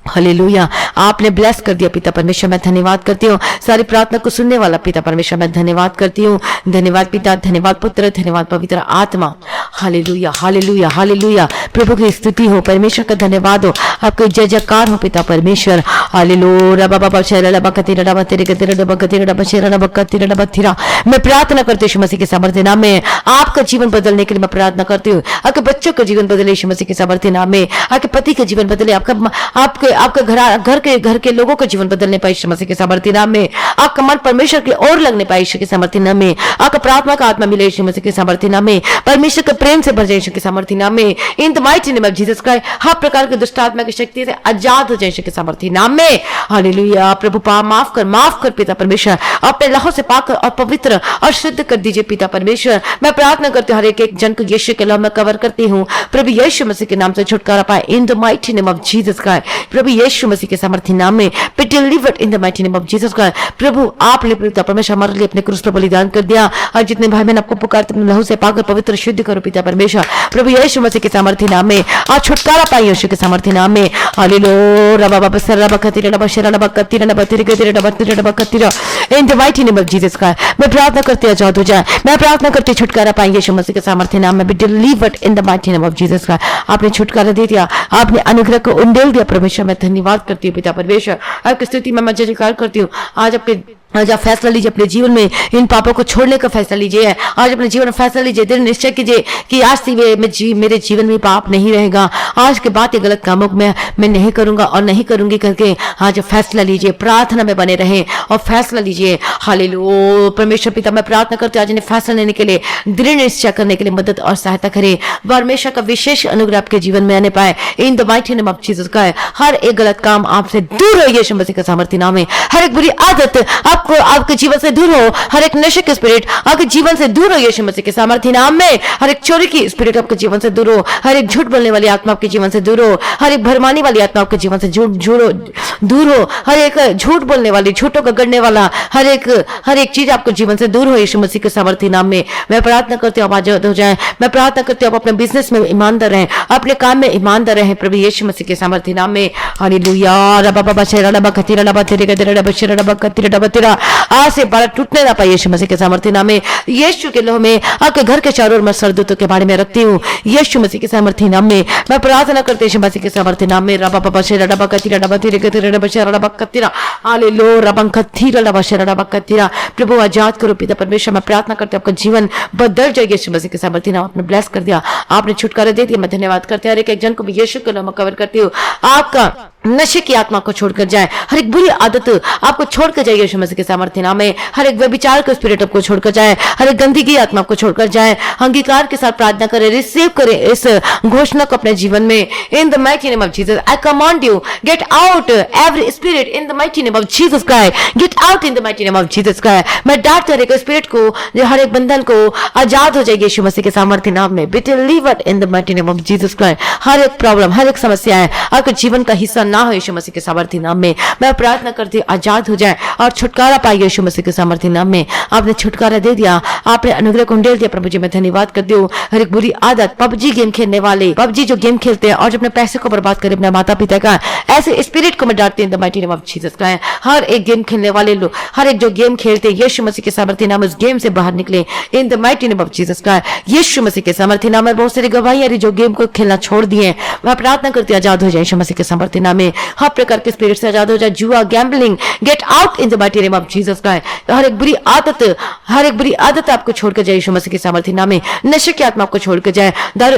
हालेलुया, आपने ब्लेस कर दिया पिता परमेश्वर, मैं धन्यवाद करती हूँ। सारी प्रार्थना को सुनने वाला पिता परमेश्वर मैं धन्यवाद करती हूँ। धन्यवाद पिता, धन्यवाद पुत्र, धन्यवाद पवित्र आत्मा। हालेलुया हालेलुया हालेलुया, प्रभु की स्तुति हो, परमेश्वर का धन्यवाद हो, आपको जय जयकार हो पिता परमेश्वर। हालेलुया बाबा शरण बकतिरा बकतिरा बकतिरा बकतिरा बशरण बकतिरा बकतिरा। मैं प्रार्थना करती हूँ यीशु मसीह के सामर्थ्य नाम में आपका जीवन बदलने के लिए मैं प्रार्थना करती हूँ। आपके बच्चों का जीवन बदले यीशु मसीह के सामर्थ्य नाम में, आपके पति का जीवन बदले, आपके घर के लोगों का जीवन बदलने पाए यीशु मसीह के सामर्थ्य नाम में। आपका मन परमेश्वर की ओर लगने पाए यीशु के सामर्थ्य नाम में। आपका प्रार्थना का आत्मा मिले यीशु मसीह के सामर्थ्य नाम में। परमेश्वर के प्रेम से भर जाए यीशु के सामर्थ्य नाम में। In the mighty name of Jesus Christ हर प्रकार के दुष्ट आत्मा की शक्ति से आजाद हो जाए यीशु के सामर्थ्य नाम में। हालेलुया, प्रभु माफ कर पिता परमेश्वर, अपने लहू से पाक और पवित्र और शुद्ध कर दीजिए पिता परमेश्वर। मैं प्रार्थना करती हूँ हर एक जन को यीशु के लहू में कवर करती हूँ। प्रभु यीशु मसीह के नाम से छुटकारा पाए in the mighty name of Jesus Christ. प्रभु यीशु मसीह के सामर्थ्य नाम में be delivered in the mighty name of Jesus Christ. प्रभु आपने पिता परमेश्वर हमारे लिए अपने क्रूस पर बलिदान कर दिया और जितने भाई बहन आपको पुकारते अपने लहू से पाकर पवित्र शुद्ध करो पिता परमेश्वर। प्रभु यीशु मसीह के सामर्थ्य नाम में आज छुटकारा पाइए यीशु के सामर्थ्य नाम में। हालेलुया रबा बाबा सरला बकतिरा रबा शरण बकतिरा बकतिरा गतिरा बकतिरा बकतिरा in the mighty name of Jesus Christ. मैं प्रार्थना करती हूं आजाद हो जाए, मैं प्रार्थना करती हूं छुटकारा पाइए यीशु मसीह के सामर्थ्य नाम में be delivered in the mighty name of Jesus Christ. आपने छुटकारा दे दिया, आपने अनुग्रह को उंडेल दिया परमेश्वर। मैं धन्यवाद करती हूँ पिता परमेश्वर, आपकी स्तुति में मैं जय जयकार करती हूँ। आज आप फैसला लीजिए अपने जीवन में इन पापों को छोड़ने का फैसला लीजिए। आज अपने जीवन में फैसला लीजिए, दृढ़ निश्चय कीजिए कि आज से मेरे जीवन में पाप नहीं रहेगा। आज के बाद ये गलत कामों को मैं नहीं करूंगा और नहीं करूंगी करके आज फैसला लीजिए। प्रार्थना में बने रहें और फैसला लीजिए। हालेलुया परमेश्वर पिता मैं प्रार्थना करती हूँ आज इन्हें फैसला लेने के लिए, दृढ़ निश्चय करने के लिए मदद और सहायता करें। परमेश्वर का विशेष अनुग्रह आपके जीवन में आने पाए in the mighty name of Jesus का। हर एक गलत काम आपसे दूर हो यीशु मसीह के सामर्थ्य नाम में। हर एक बुरी आदत आपके जीवन से दूर हो, हर एक नशे के स्पिरिट आपके जीवन से दूर हो यीशु मसीह के सामर्थ्य नाम में। हर एक चोरी की स्पिरिट आपके जीवन से दूर हो, हर एक झूठ बोलने वाली आत्मा आपके जीवन से दूर हो, हर एक भरमाने वाली आत्मा आपके जीवन से दूर हो, हर एक झूठ बोलने वाली, झूठों का गढ़ने वाला हर एक चीज आपके जीवन से दूर हो यीशु मसीह के सामर्थ्य नाम में। मैं प्रार्थना करती हूँ आप आजाद हो जाए। मैं प्रार्थना करती हूँ आप अपने बिजनेस में ईमानदार रहें, अपने काम में ईमानदार रहें प्रभु यीशु मसीह के सामर्थ्य नाम में। हालेलुया रबा बाबा शेरा रबा खतीरा रबा तेरे गदरा रबा शेरा रबा खतीरा रबा तेरा आज से बाड़ा टूटने ना पाए यीशु मसीह के सामर्थ्य नाम में। यीशु के लहू में आपके घर के चारों ओर मैं सरदूतों के बारे में रखती हूँ यीशु मसीह के सामर्थ्य नाम में। मैं प्रार्थना करती हूँ यीशु मसीह के सामर्थ्य नाम में। रबा बाबा शेरा रबा खतीरा रबा तेरे गदरा रबा शेरा रबा खतीरा हालेलुया रबा खतीरा रबा शेरा रबा खतीरा। प्रभु आजाद करो पिता परमेश्वर। मैं प्रार्थना करती हूँ आपका जीवन बदल जाए यीशु मसीह के सामर्थ्य नाम। आपने ब्लेस कर दिया, आपने छुटकारा दे दिया। मैं धन्यवाद करती हूँ हर एक जन को भी यीशु के नाम में कवर करती हूँ। आपका नशे की आत्मा को छोड़कर जाए, हर एक बुरी आदत आपको छोड़कर जाए यीशु मसीह के सामर्थ्य नाम में। हर एक व्यभिचार का स्पिरिट आपको छोड़कर जाए, हर एक गंदगी आत्मा को छोड़कर जाए। अंगीकार के साथ प्रार्थना करें, रिसीव करें इस घोषणा को अपने जीवन में in the mighty name of Jesus. I command you get out every spirit in the mighty name of Jesus Christ. Gate out in the mighty name of Jesus Christ. मैं डांट हर एक स्पिरिट को, हर एक बंधन को आजाद हो जाए यीशु मसीह के सामर्थ्य नाम में। Be delivered in the mighty name of Jesus Christ. हर एक प्रॉब्लम, हर एक समस्या है आपके जीवन का हिस्सा ना हो यीशु मसीह के सामर्थ्य नाम में। मैं प्रार्थना करती हूँ आजाद हो जाए और छुटकारा पाइए यीशु मसीह के सामर्थ्य नाम में। आपने छुटकारा दे दिया, आपने अनुग्रह को उंडेल दिया प्रभु जी, मैं धन्यवाद करती हूँ। हर एक बुरी आदत, पबजी गेम खेलने वाले, पबजी जो गेम खेलते हैं और जो अपने पैसे को बर्बाद करे अपने माता पिता का, ऐसे स्पिरिट को मैं डांटती हूँ in the mighty name of Jesus Christ. हर एक गेम खेलने वाले लोग, हर एक जो गेम खेलते हैं यीशु मसीह के सामर्थ्य नाम उस गेम से बाहर निकले in the mighty name of Jesus Christ. Yeshu Masih के सामर्थ्य नाम में बहुत सारी गवाहियां जो गेम को खेलना छोड़ दिए, मैं प्रार्थना करती हूँ आजाद हो जाए यीशु मसीह के सामर्थ्य नाम में। हर प्रकार के स्पिरिट से आजाद हो जाए। जुआ, gambling, get out in the mighty name of Jesus Christ. हर एक बुरी आदत आपको छोड़ कर जाए यीशु मसीह के सामर्थ्य नाम में। नशे की आत्मा आपको छोड़ कर जाए।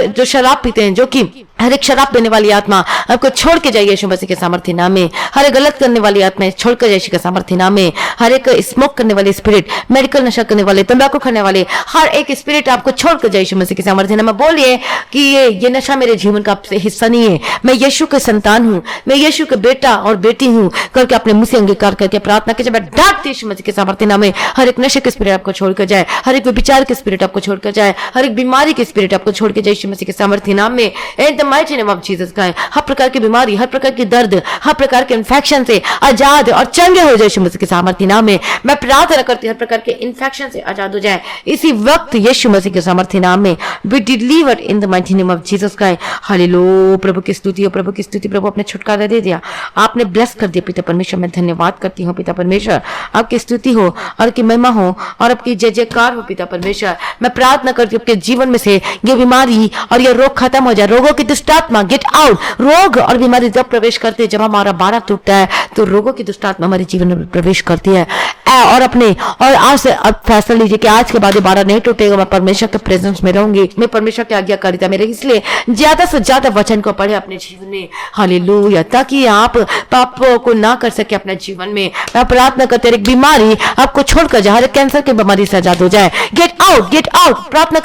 जो शराब पीते हैं, जो कि हर एक शराब पीने वाली आत्मा आपको छोड़ के जाइए यीशु मसीह के सामर्थ्य नाम में। हर एक गलत करने वाली आत्मा छोड़ कर जाइए यीशु के सामर्थ्य नाम में। हर एक स्मोक करने वाले स्पिरिट, मेडिकल नशा करने वाले, तंबाकू खाने वाले, हर एक स्पिरिट आपको छोड़ कर जाइए यीशु मसीह के सामर्थ्य नाम में। बोलिए कि ये नशा मेरे जीवन का हिस्सा नहीं है, मैं यीशु के संतान हूँ, मैं यीशु के बेटा और बेटी हूँ करके अपने मुंह से अंगीकार करके प्रार्थना कीजिए। मैं डांटती यीशु मसीह के सामर्थ्य नाम में। हर एक नशे के स्पिरिट आपको छोड़ कर जाए, हर एक विचार के स्पिरिट आपको छोड़ कर जाए, हर एक बीमारी के स्पिरिट आपको छोड़ के जाए यीशु मसीह के सामर्थ्य नाम में। In the mighty name of Jesus Christ. हर प्रकार की बीमारी, हर प्रकार की दर्द, हर प्रकार के इन्फेक्शन से आजाद और चंगे हो जाए यीशु मसीह के सामर्थ्य नाम में। मैं प्रार्थना करती हूँ हर प्रकार के इन्फेक्शन से आजाद हो जाए इसी वक्त यीशु मसीह के सामर्थ्य नाम में। Be delivered in the mighty name of Jesus Christ. Hallelujah. प्रभु की स्तुति हो, प्रभु की स्तुति। प्रभु अपने छुटकारा दे दिया, आपने ब्लेस कर दिया पिता परमेश्वर। मैं धन्यवाद करती हूँ पिता परमेश्वर, आपकी स्तुति हो और आपकी महिमा हो और आपकी जय जयकार हो पिता परमेश्वर। मैं प्रार्थना करती हूँ आपके जीवन में से ये बीमारी और ये रोग खत्म हो जाए। रोगों की दुष्ट आत्मा गेट आउट। रोग और बीमारी जब प्रवेश करते हैं, जब हमारा बारह टूटता है तो रोगों की दुष्ट आत्मा हमारे जीवन में प्रवेश करती है। और आज से अब फैसला लीजिए कि आज के बाद ये बारह नहीं टूटेगा। मैं परमेश्वर के प्रेजेंस में रहूंगी, मैं परमेश्वर की आज्ञाकारिता में रहेगी। इसलिए ज्यादा से ज्यादा वचन को पढ़े अपने जीवन में। हालेलुया। ताकि आप पाप को ना कर सके अपने जीवन में। मैं प्रार्थना करते एक बीमारी आपको छोड़कर जाए, हर कैंसर की बीमारी से आजाद हो जाए। Get out, get out. प्रार्थना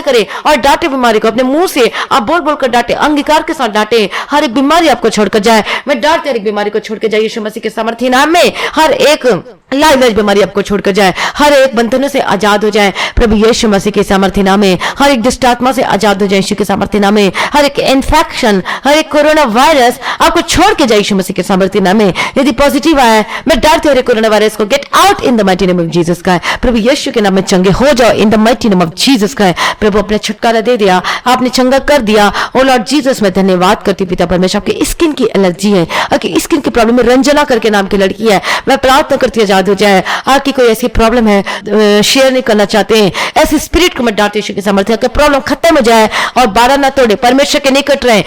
करे और डांटे बीमारी को अपने मुंह से आप बोल बोल कर डांटे, अंगीकार के साथ डांटे। हर एक बीमारी आपको छोड़कर जाए। मैं डांटते हर एक बीमारी को छोड़कर जाए यीशु मसीह के सामर्थ्य नाम में। हर एक लाइलाज बीमारी आपको छोड़कर जाए, हर एक बंधनों से आजाद हो जाए प्रभु यीशु मसीह के सामर्थ्य नाम में। हर एक दुष्ट आत्मा से आजाद हो जाए यीशु के सामर्थ्य नाम में। हर एक इन्फेक्शन, हर एक कोरोना वायरस आपको छोड़ के जाए यीशु मसीह के सामर्थ्य नाम में। यदि पॉजिटिव आया, मैं डांटती हूं कोरोना वायरस को, gate out in the mighty name of Jesus का। प्रभु यीशु के नाम में चंगे हो जाओ इन the mighty name of Jesus का। प्रभु अपने छुटकारा दे दिया, आपने चंगा कर दिया। ओ लॉर्ड जीसस, मैं धन्यवाद करती पिता परमेश्वर। आपकी स्किन की एलर्जी है, आपकी स्किन की प्रॉब्लम है, रंजना करके नाम की लड़की है, मैं प्रार्थना करती आजाद हो जाए। आपकी कोई ऐसी प्रॉब्लम है शेयर नहीं करना चाहते हैं, ऐसे स्पिरिट को मैं डांटती यीशु के सामर्थ्य कि प्रॉब्लम खत्म हो जाए और बारह ना तोड़े, परमेश्वर के निकट रहे।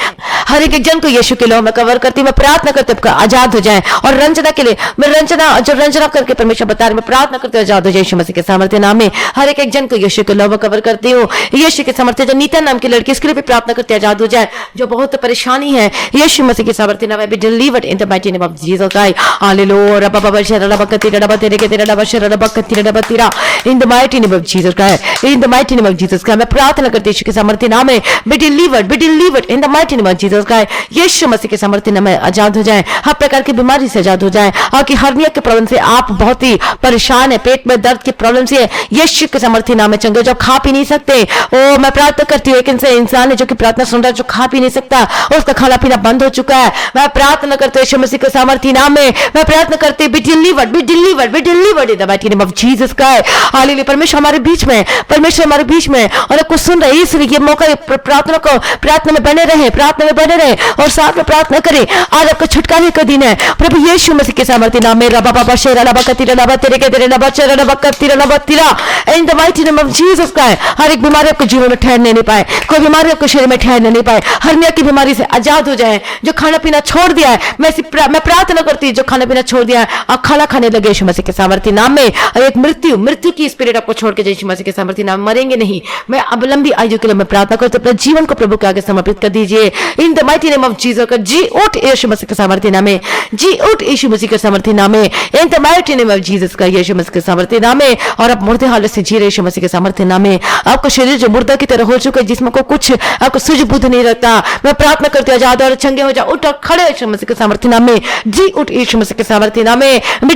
हर एक जन को यीशु के लो मैं कवर करती हूँ, मैं प्रार्थना करती हूँ आजाद हो जाए। और रंजना के लिए मैं रंजना करके परमेश्वर बता रहे, मैं प्रार्थना करती हूँ आजाद हो जाए यीशु मसीह के सामर्थ्य नाम में। हर एक जन को यीशु के लो मैं कवर करती हूँ यीशु के सामर्थ्य। जो नीता नाम की लड़की, इसके लिए भी प्रार्थना करते आजाद हो जाए, जो बहुत परेशानी है यीशु मसीह के सामर्थ्य नाम में। Be delivered in the mighty name of Jesus Christ. Hallelujah. रबा बबा शरला बकती रबा तेरे के तेरा रबा शरला बकती रबा तेरा in the mighty name of Jesus Christ. In the mighty name of Jesus Christ मैं प्रार्थना करती हूँ यीशु के सामर्थ्य नाम में। Be delivered in the mighty name of Jesus Christ. Yeshu Masih के सामर्थ्य नाम में आजाद हो जाए, हर प्रकार की बीमारी से आजाद हो जाए। और कि हर्निया के प्रॉब्लम से आप बहुत ही परेशान है, पेट में दर्द की प्रॉब्लम से यीशु के सामर्थ्य नाम में चंगे, जो खा पी नहीं सकते। ओ मैं प्रार्थना करती हूँ, एक इंसान है जो कि प्रार्थना सुन रहा है, जो खा पी नहीं सकता, उसका खाना पीना बंद हो चुका है। मैं प्रार्थना करती हूँ यीशु मसीह के सामर्थ्य नाम में। मैं प्रार्थना करती हूँ B delivered in the mighty name of Jesus Christ. Hallelujah. परमेश्वर हमारे बीच में, परमेश्वर हमारे बीच में और आपको सुन रहे, इसलिए ये मौका प्रार्थना में बने रहे और साथ में प्रार्थना करें। आज आपका छुटकारे का दिन है प्रभु यीशु मसीह के सामर्थ्य नाम में। रबा बाबा शेरा रबा कतीरा रबा तेरे के तेरे रबा शेरा रबा कतीरा रबा तेरा in the mighty name of Jesus Christ. हर एक बीमारी आपके जीवन में ठहरने नहीं पाए, कोई बीमारी आपके शरीर में ठहरने नहीं पाए। हर्निया की बीमारी से आजाद हो जाए, जो खाना पीना छोड़ दिया है, मैं प्रार्थना करती हूँ जो खाना पीना छोड़ दिया है, आप खाना खाने लगे यीशु मसीह के सामर्थ्य नाम में। और एक मृत्यु की स्पिरिट आपको छोड़ के यीशु मसीह के सामर्थ्य नाम, मरेंगे नहीं। मैं अब लंबी आयु के लिए मैं प्रार्थना करती हूँ, अपने जीवन को प्रभु के आगे समर्पित कर दीजिए इन the mighty name of Jesus का। जी उठ यीशु मसीह के सामर्थ्य नाम में, जी उठ यीशु मसीह के सामर्थ्य नाम में, in the mighty name of Jesus का, यीशु मसीह के सामर्थ्य नाम में। और आप मुर्दे हालत से जी रहे यीशु मसीह के सामर्थ्य नाम में। आपका शरीर जो मुर्दा की तरह हो चुका है, जिसमें को कुछ आपको सूझ बुद्ध नहीं रहता, मैं प्रार्थना करती हूँ आजाद और चंगे हो जाओ, उठ और खड़े यीशु मसीह के सामर्थ्य नाम में। जी उठ यीशु मसीह के सामर्थ्य नाम में। Be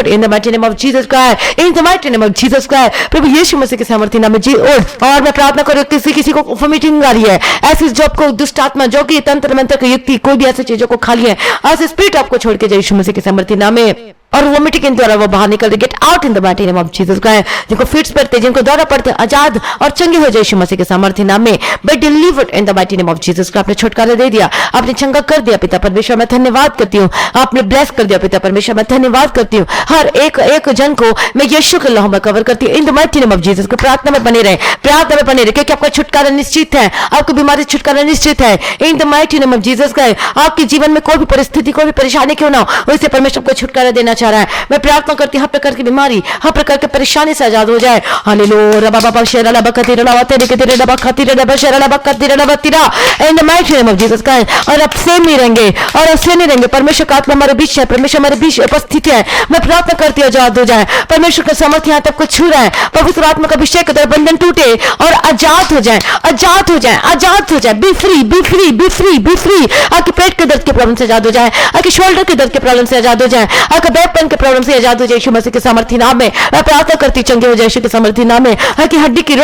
delivered in the mighty name of Jesus Christ, in the mighty name of Jesus Christ. प्रभु यीशु मसीह के सामर्थ्य नाम में जी। और मैं प्रार्थना करूं किसी को वोमिटिंग आ रही है, ऐसी जॉब को दुष्ट आत्मा जो कि तंत्र मंत्र की युक्ति कोई भी ऐसी चीजों को खा लिया है, ऐसे स्पिरिट आपको छोड़ के जाए यीशु मसीह के सामर्थ्य नाम में, और वोमिटिंग के द्वारा वो बाहर निकल रहे, gate out in the mighty name of Jesus Christ. जिनको फिट्स पड़ते, जिनको दौरा पड़ते, आजाद और चंगे हो जाए यीशु मसीह के सामर्थ्य नाम में, but delivered in the mighty name of Jesus Christ. आपने छुटकारा दे दिया, आपने चंगा कर दिया पिता परमेश्वर, मैं धन्यवाद करती हूँ। आपने ब्लेस कर दिया पिता परमेश्वर, मैं धन्यवाद करती हूँ। हर एक जन को मैं यीशु के लहू में कवर करती हूँ in the mighty name of Jesus. प्रार्थना में बने रहे, प्रार्थना में बने रहे, क्योंकि आपका छुटकारा निश्चित है, आपकी बीमारी से छुटकारा निश्चित है इन the mighty name of Jesus Christ. आपके जीवन में कोई भी परिस्थिति, कोई भी परेशानी क्यों ना हो, उससे परमेश्वर को छुटकारा देना चाह रहा है। मैं प्रार्थना करती हर प्रकार की बीमारी, हर प्रकार की परेशानी से आजाद हो जाए। हालेलुया रबा बाबा शेरला बकती रबा तेरे के तेरे रबा खती रबा शेरला बकती रबा तिरा इन the mighty name of Jesus Christ. और अब से नहीं रहेंगे, और ऐसे नहीं रहेंगे। परमेश्वर का आत्मा हमारे बीच है, परमेश्वर हमारे बीच उपस्थित है। मैं प्रार्थना करती हूँ आजाद हो जाए, परमेश्वर का सामर्थ्य यहाँ तक को छू रहा है। पवित्र आत्मा का अभिषेक कर बंधन टूटे और आजाद हो जाए, आजाद हो जाए, आजाद हो जाए। B free, B free, B free, B free. आपके पेट के दर्द के प्रॉब्लम से आजाद हो जाए, आपके शोल्डर के दर्द के प्रॉब्लम से आजाद हो जाए, आपका बैक पेन के प्रॉब्लम से आजाद हो जाए यीशु मसीह के सामर्थ्य नाम में। मैं प्रार्थना करती चंगे हो जाए यीशु के सामर्थ्य नाम में। कि हड्डी की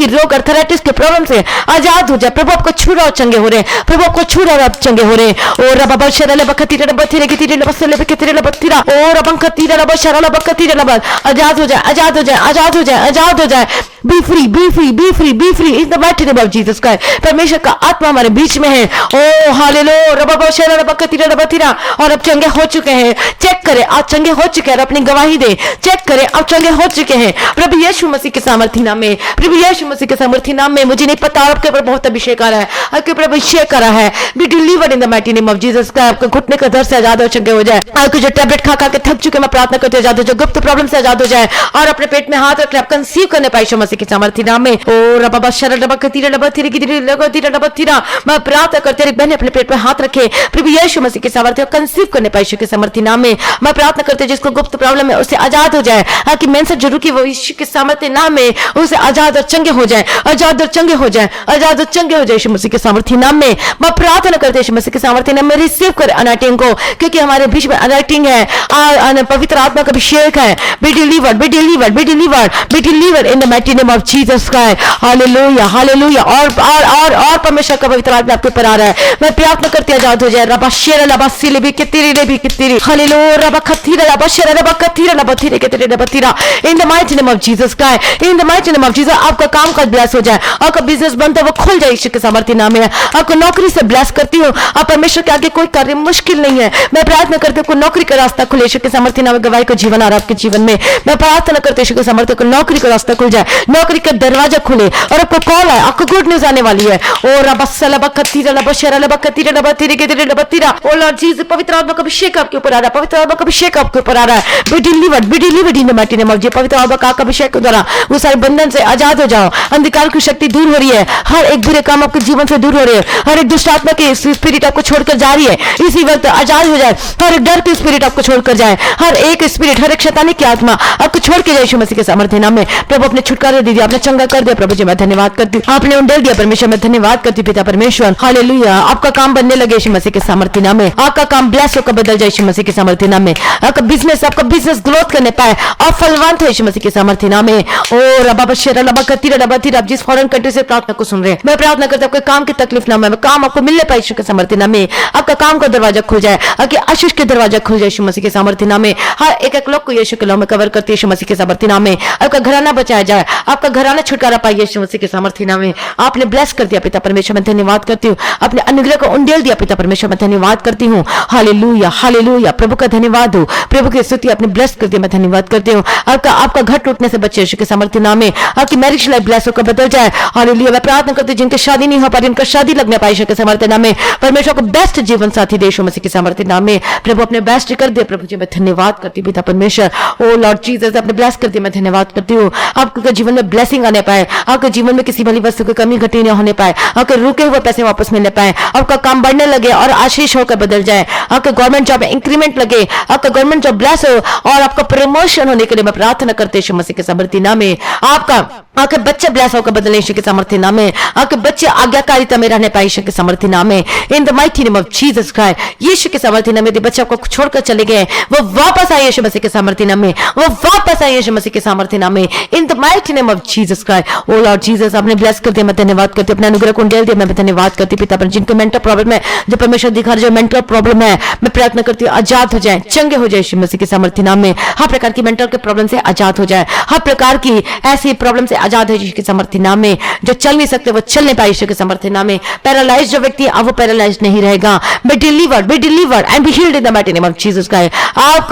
रोग अर्थराइटिस के प्रॉब्लम से आजाद हो जाए। प्रभु आपको छू रहा चंगे हो रहे, प्रभु आपको छू रहा आप चंगे हो रहे। और रबा शरले बखतीरे बथिरे की तीरे बसले बखतीरे बथिरा और रबं खतीरे रबा शरला बखतीरे रबा। आजाद हो जाए, आजाद हो जाए, आजाद हो जाए, आजाद हो जाए। B free, B free, B free, B free in the mighty name of Jesus Christ. परमेश्वर का आत्मा हमारे बीच में है। ओ हालेलुया रबा शरला बखतीरे बथिरा। और अब चंगे हो चुके हैं। चेक करें, आप चंगे हो चुके हैं, अपनी गवाही दे। चेक करें, आप चंगे हो चुके हैं प्रभु यीशु मसीह के सामर्थ्य नाम में, प्रभु यीशु मसीह के सामर्थ्य नाम में। मुझे नहीं पता आपके ऊपर बहुत अभिषेक आ रहा है, आपके ऊपर अभिषेक करा है। B delivered in the mighty name of Jesus Christ. आपके घुटने का दर्द से आजाद हो चंगे हो जाए। आपके जो टैबलेट खा के थक चुके, मैं प्रार्थना करते आजाद हो जाए, गुप्त प्रॉब्लम से आजाद हो जाए। और अपने पेट में हाथ रख ले, आप कंसीव करने पाए यीशु मसीह के सामर्थ्य नाम में। ओ रबा शरल रबा कतीरा रबा थिरे की तिरे रबा तिरा रबा तिरा। मैं प्रार्थना करते रहे, बहन अपने पेट में हाथ रखे, प्रभु यीशु मसीह के सामर्थ्य कंसीव करने पाए यीशु के सामर्थ्य नाम में। मैं प्रार्थना करते जिसको गुप्त प्रॉब्लम है उससे आजाद हो जाए, कि मेंस जरूर की वो यीशु के सामर्थ्य नाम में उसे आजाद और चंगे हो जाए, आजाद और चंगे हो जाए, आजाद और चंगे हो जाए यीशु मसीह के सामर्थ्य नाम में। मैं प्रार्थना करते यीशु मसीह के सामर्थ्य नाम में रिसीव कर अनॉइंटिंग को, क्योंकि हमारे बीच में अनॉइंटिंग है, पवित्र आत्मा का अभिषेक है। Be delivered, be delivered, be delivered, B delivered in the mighty name of Jesus Christ. Hallelujah, hallelujah. और परमेश्वर का पवित्र आत्मा आपके ऊपर आ रहा है। मैं प्रार्थना करते आजाद हो जाए। रबा शेर रबा सिले भी कितरी रे भी कितरी। हालेलुया रबा खतीरा रबा शेर रबा कतीरा रबा थिरे के तेरे रबा तिरा इन the mighty name of Jesus Christ, in the mighty name of Jesus. आपका काम काज ब्लेस हो जाए, आपका बिजनेस बनता है वो खुल जाए यीशु के सामर्थ्य नाम में। आपको नौकरी से ब्लेस करती हूँ। आप परमेश्वर के आगे कोई कार्य मुश्किल नहीं है। मैं प्रार्थना करती हूँ नौकरी का रास्ता खुले यीशु के सामर्थ्य नाम में। गवाही को जीवन आ रहा है आपके जीवन में। मैं प्रार्थना करती हूँ यीशु के सामर्थ्य को नौकरी का रास्ता खुल जाए, नौकरी का दरवाजा खुले और आपको कॉल है, आपको गुड न्यूज आने वाली है। और ओ लॉर्ड जीसस, पवित्र आत्मा का अभिषेक आपके ऊपर आ रहा है, पवित्र आत्मा का अभिषेक आपके ऊपर आ रहा है। Be delivered, B delivered in the mighty name of Jesus. पवित्र आत्मा का अभिषेक के द्वारा वो सारे बंधन से आजाद हो जाओ। अंधकार की शक्ति दूर हो रही है, हर एक बुरे काम आपके जीवन से दूर हो रहे हैं, हर एक दुष्ट आत्मा की स्पिरिट आपको छोड़कर जा रही है, इसी वक्त आजाद हो जाए। हर एक डर की स्पिरिट आपको छोड़कर जाए, हर एक स्पिरिट, हर एक शैतानी की आत्मा आपको छोड़ के जाए यीशु मसीह के सामर्थ्य नाम में। प्रभु अपने छुटकारा दे दिया, आपने चंगा कर दिया। प्रभु जी मैं धन्यवाद करती हूँ, आपने उंडेल दिया परमेश्वर, मैं धन्यवाद करती हूँ पिता परमेश्वर। हालेलुया। आपका काम बनने लगे यीशु मसीह के सामर्थ्य नाम में। आपका काम ब्लेस होकर बदल जाए यीशु मसीह के सामर्थ्य नाम में। आपका बिजनेस ग्रोथ करने पाए और फलवंत हो यीशु मसीह के सामर्थ्य नाम में। और रबा शेर रबा कतीरा रबा तिरा। आप जिस फॉरेन कंट्री से प्रार्थना को सुन रहे हैं, मैं प्रार्थना करता हूं आपके काम की तकलीफ ना हो, काम आपको मिलने पाए यीशु के सामर्थ्य नाम में। आपका काम का दरवाजा खुल जाए, आपके आशीष के दरवाजा खुल जाए यीशु मसीह के सामर्थ्य नाम में। हर एक लोग को यीशु के नाम में कवर करते यीशु मसीह के सामर्थ्य नाम में। आपका घराना बचाया जाए, आपका घराना छुटकारा पाए यीशु मसीह के सामर्थ्य नाम में। आपने ब्लेस कर दिया पिता परमेश्वर, मैं धन्यवाद करती हूँ। आपने अनुग्रह को उंडेल दिया पिता परमेश्वर, मैं धन्यवाद करती हूँ। Hallelujah, hallelujah. प्रभु का धन्यवाद हो, प्रभु की स्तुति। आपने ब्लेस कर दिया, मैं धन्यवाद करती हूँ। आपका घर टूटने से बचे यीशु के सामर्थ्य नाम में। आपकी मैरिज लाइफ ब्लेस होकर बदल जाए। हालेलुया। मैं प्रार्थना करती हूँ जिनके शादी नहीं हो पा रही, उनका शादी लगने पाए यीशु के सामर्थ्य नाम में। परमेश्वर को बेस्ट जीवन साथी दे यीशु मसीह के सामर्थ्य नाम में। प्रभु अपने बेस्ट कर दे। प्रभु जी मैं धन्यवाद करती हूँ पिता परमेश्वर। ओ लॉर्ड जीसस, आपने ब्लेस कर दिया, मैं धन्यवाद करती हूँ। आपके जीवन में में ब्लेसिंग आने पाए, आपके जीवन में किसी भली वस्तु की कमी घटी न होने पाए, आपके रुके हुए पैसे वापस मिलने पाए, आपका काम बढ़ने लगे और आशीष होकर बदल जाए, आपके गवर्नमेंट जॉब में इंक्रीमेंट लगे, आपका गवर्नमेंट जॉब ब्लेस हो और आपका प्रमोशन होने के लिए मैं प्रार्थना करते यीशु मसीह के सामर्थ्य नाम में। आपके बच्चे ब्लेस होकर बदले यीशु के सामर्थ्य नाम में, आपके बच्चे आज्ञाकारिता में रहने पाए यीशु के सामर्थ्य नाम में। In the mighty name of Jesus Christ, Yeshu के सामर्थ्य नाम में। यदि बच्चे आपको छोड़कर चले गए, वो वापस आए यीशु मसीह के सामर्थ्य नाम में, वो वापस आए यीशु मसीह के सामर्थ्य नाम में। In the mighty name of Jesus Christ. O Lord Jesus, आपने ब्लेस कर दिया, मैं धन्यवाद करती हूँ। अपने अनुग्रह को डेल दिया, मैं धन्यवाद करती हूँ। पिता पर जिनको मेंटल प्रॉब्लम है, जो परमेश्वर दिखा रहे, जो मेंटल प्रॉब्लम है, मैं प्रार्थना करती हूँ आजाद हो जाए, चंगे हो जाए यीशु मसीह के सामर्थ्य नाम में। हर प्रकार की मेंटल के प्रॉब्लम से आजाद हो जाए, हर प्रकार की ऐसी प्रॉब्लम से आजाद हो यीशु के सामर्थ्य नाम में। जो चल नहीं सकते वो चलने पाए यीशु के सामर्थ्य नाम में। पैरालाइज जो व्यक्ति है वो पैरालाइज नहीं रहेगा। Be delivered and be healed in the mighty name of Jesus Christ.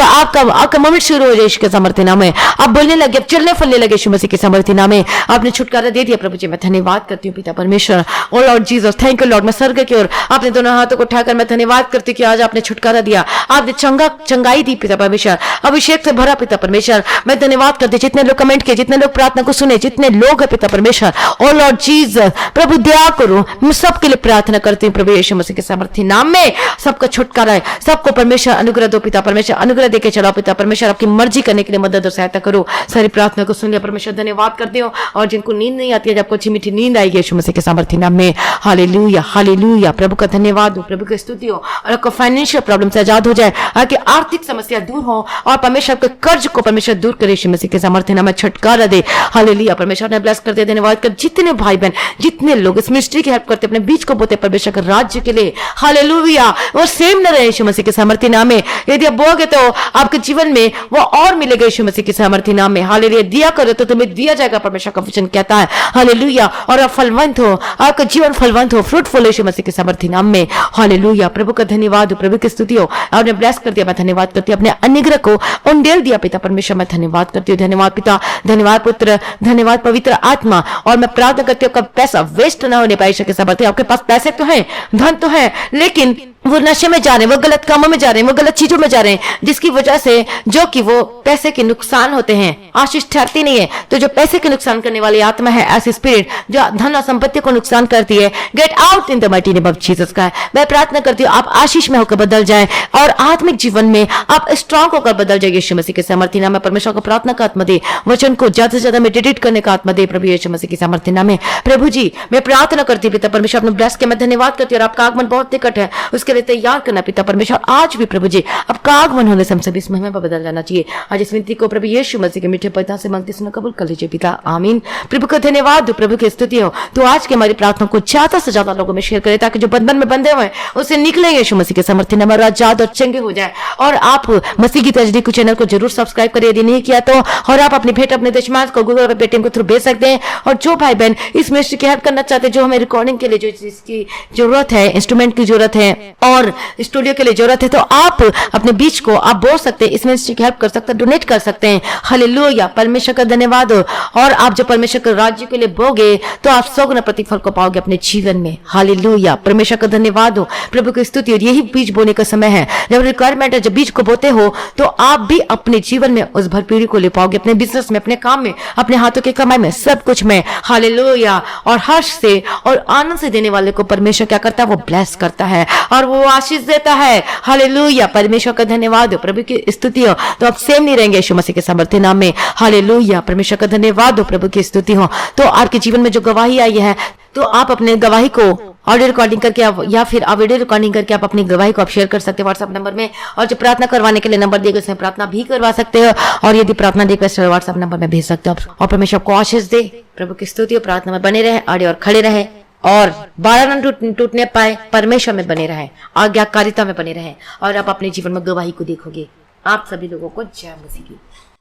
आपका मोमेंट शुरू हो जाए यीशु के सामर्थ्य नाम में। आप बोलने लगे, आप चलने फिरने लगे यीशु मसीह के सामर्थ्य नाम में। आपने छुटकारा दे दिया प्रभु जी, मैं धन्यवाद करती हूँ पिता परमेश्वर। Oh Lord Jesus, thank you Lord. मैं स्वर्ग की ओर आपने दोनों हाथों को उठाकर मैं धन्यवाद करती हूँ कि आज आपने छुटकारा दिया, आपने चंगाई दी पिता परमेश्वर, अभिषेक से भरा पिता परमेश्वर। मैं धन्यवाद करती हूँ जितने लोग कमेंट किए, जितने लोग प्रार्थना को सुने, जितने लोग है पिता परमेश्वर। ओ लॉर्ड जीसस, प्रभु दया करो, मैं सबके लिए प्रार्थना करती हूँ प्रभु यीशु मसीह के सामर्थ्य नाम में। सबका छुटकारा है, सबको परमेश्वर अनुग्रह दो पिता परमेश्वर, अनुग्रह देके चलाओ पिता परमेश्वर। आपकी मर्जी करने के लिए मदद और सहायता करो। सारी प्रार्थना को सुन लिया परमेश्वर, धन्यवाद करते हो। और जिनको नींद नहीं आती है, जब अच्छी मीठी नींद आएगी यीशु मसीह के सामर्थ्य नाम में। हालेलुया हालेलुया, प्रभु का धन्यवाद हो, प्रभु की स्तुति हो। और आपको फाइनेंशियल प्रॉब्लम से आजाद हो जाए, आपकी आर्थिक समस्या दूर हो और परमेश्वर के कर्ज को परमेश्वर दूर करे यीशु मसीह के सामर्थ्य नाम में। छुटकारा दे, हालेलुया। परमेश्वर ने ब्लेस कर दिया, धन्यवाद कर। जितने भाई बहन, जितने लोग इस मिनिस्ट्री की हेल्प करते, अपने बीच को बोते परमेश्वर के राज्य के लिए, हालेलुया, वो सेम न रहे यीशु मसीह के सामर्थ्य नाम में। यदि आप बोगे तो आपके जीवन में वो और मिलेगा यीशु मसीह के सामर्थ्य नाम में। हालेलुया। दिया करो तो तुम्हें दिया जाएगा, परमेश्वर का वचन कहता है। हालेलुया। और आप फलवंत हो, आपका जीवन फलवंत हो, फ्रूटफुल यीशु मसीह के सामर्थ्य नाम में। हालेलुया। प्रभु का धन्यवाद हो, प्रभु की स्तुति हो। आपने ब्लेस कर दिया, मैं धन्यवाद करती हूँ। अपने अनुग्रह को उंडेल दिया पिता परमेश्वर, मैं धन्यवाद करती हूँ। धन्यवाद पिता, धन्यवाद पुत्र, धन्यवाद पवित्र आत्मा। और मैं प्रार्थना करती हूँ, पैसा वेस्ट ना होने पाए के सामर्थ्य। आपके पास पैसे तो हैं, धन तो है, लेकिन वो नशे में जा रहे हैं, वो गलत कामों में जा रहे हैं, वो गलत चीजों में जा रहे हैं, जिसकी वजह से जो कि वो पैसे के नुकसान होते हैं, आशीष ठहरती नहीं है। तो जो पैसे के नुकसान करने वाली आत्मा है, ऐसी स्पिरिट जो धन और संपत्ति को नुकसान करती है, gate out in the mighty name of Jesus Christ. मैं प्रार्थना करती हूँ आप आशीष में होकर बदल जाए और आत्मिक जीवन में आप स्ट्रांग होकर बदल जाए यीशु मसीह के सामर्थ्य नाम में। परमेश्वर को प्रार्थना का आत्मा दे, वचन को ज्यादा से ज्यादा मेडिटेट करने का आत्मा दे प्रभु यीशु मसीह के सामर्थ्य नाम में। प्रभु जी, मैं प्रार्थना करती हूँ पिता परमेश्वर, अपने ब्लेस के मैं धन्यवाद करती हूँ। और आपका आगमन बहुत निकट है, उसके लिए तैयार करना पिता परमेश्वर। आज भी प्रभु जी, आपका आगमन होने से हम सभी इस महिमा पर बदल जाना चाहिए। आज इस विनती को प्रभु यीशु मसीह के मीठे पिता से मांगते सुनो, कबूल कर लीजिए पिता, आमीन। प्रभु का धन्यवाद हो, प्रभु की स्तुति हो। तो आज के हमारी प्रार्थना को ज्यादा से ज्यादा लोगों में शेयर करें, ताकि जो बंधन में बंधे हुए हैं उससे निकले यीशु मसीह के सामर्थ्य नाम में, आजाद और चंगे हो जाए। और आप मसीह की तजदीद को चैनल को जरूर सब्सक्राइब करिए यदि नहीं किया तो। और आप अपनी भेंट अपने दशमांश को गूगल पे, पेटीएम के थ्रू भेज सकते हैं। और जो भाई बहन इस मिनिस्ट्री की हेल्प करना चाहते हैं, जो हमें रिकॉर्डिंग के लिए जो चीज जरूरत है, इंस्ट्रूमेंट की जरूरत है और स्टूडियो के लिए जरूरत है, तो आप अपने बीच को आप बोल सकते हैं, इस मिनिस्ट्री की हेल्प कर सकते हैं, डोनेट कर सकते हैं। हालेलुया। परमेश्वर का धन्यवाद हो। और आप जब परमेश्वर के राज्य के लिए बोगे तो आप 100 गुना प्रतिफल को पाओगे अपने जीवन में। हालेलुया। परमेश्वर का धन्यवाद हो, प्रभु की स्तुति। और यही बीज बोने का समय है, जब रिक्वायरमेंट है, जब बीज को बोते हो तो आप भी अपने जीवन में उस भरपूरी को ले पाओगे, अपने बिजनेस में, अपने काम में, अपने हाथों की कमाई में, सब कुछ में। हालेलुया। और हर्ष से और आनंद से देने वाले को परमेश्वर क्या करता है, वो ब्लेस करता है और वो आशीष देता है। हालेलुया। परमेश्वर का धन्यवाद हो, प्रभु की स्तुति हो। तो आप सेम नहीं रहेंगे यीशु मसीह के सामर्थ्य नाम में। हालेलुया। परमेश्वर का धन्यवाद हो, प्रभु की स्तुति हो। तो आपके जीवन में जो गवाही आई है, तो आप अपने गवाही को ऑडियो रिकॉर्डिंग करके या फिर आप वीडियो रिकॉर्डिंग करके आप अपनी गवाही को आप शेयर कर सकते हैं व्हाट्सएप नंबर में। और जो प्रार्थना करवाने के लिए नंबर दिए गए उसमें प्रार्थना भी करवा सकते हो। और यदि प्रार्थना रिक्वेस्ट व्हाट्सएप नंबर में भेज सकते हो। और परमेश्वर को आशीष दे, प्रभु की स्तुति हो। प्रार्थना में बने रहे, आड़े और खड़े रहे और 12 न टूटने पाए, परमेश्वर में बने रहे, आज्ञाकारिता में बने रहे और आप अपने जीवन में गवाही को देखोगे। आप सभी लोगों को जय मसीह की।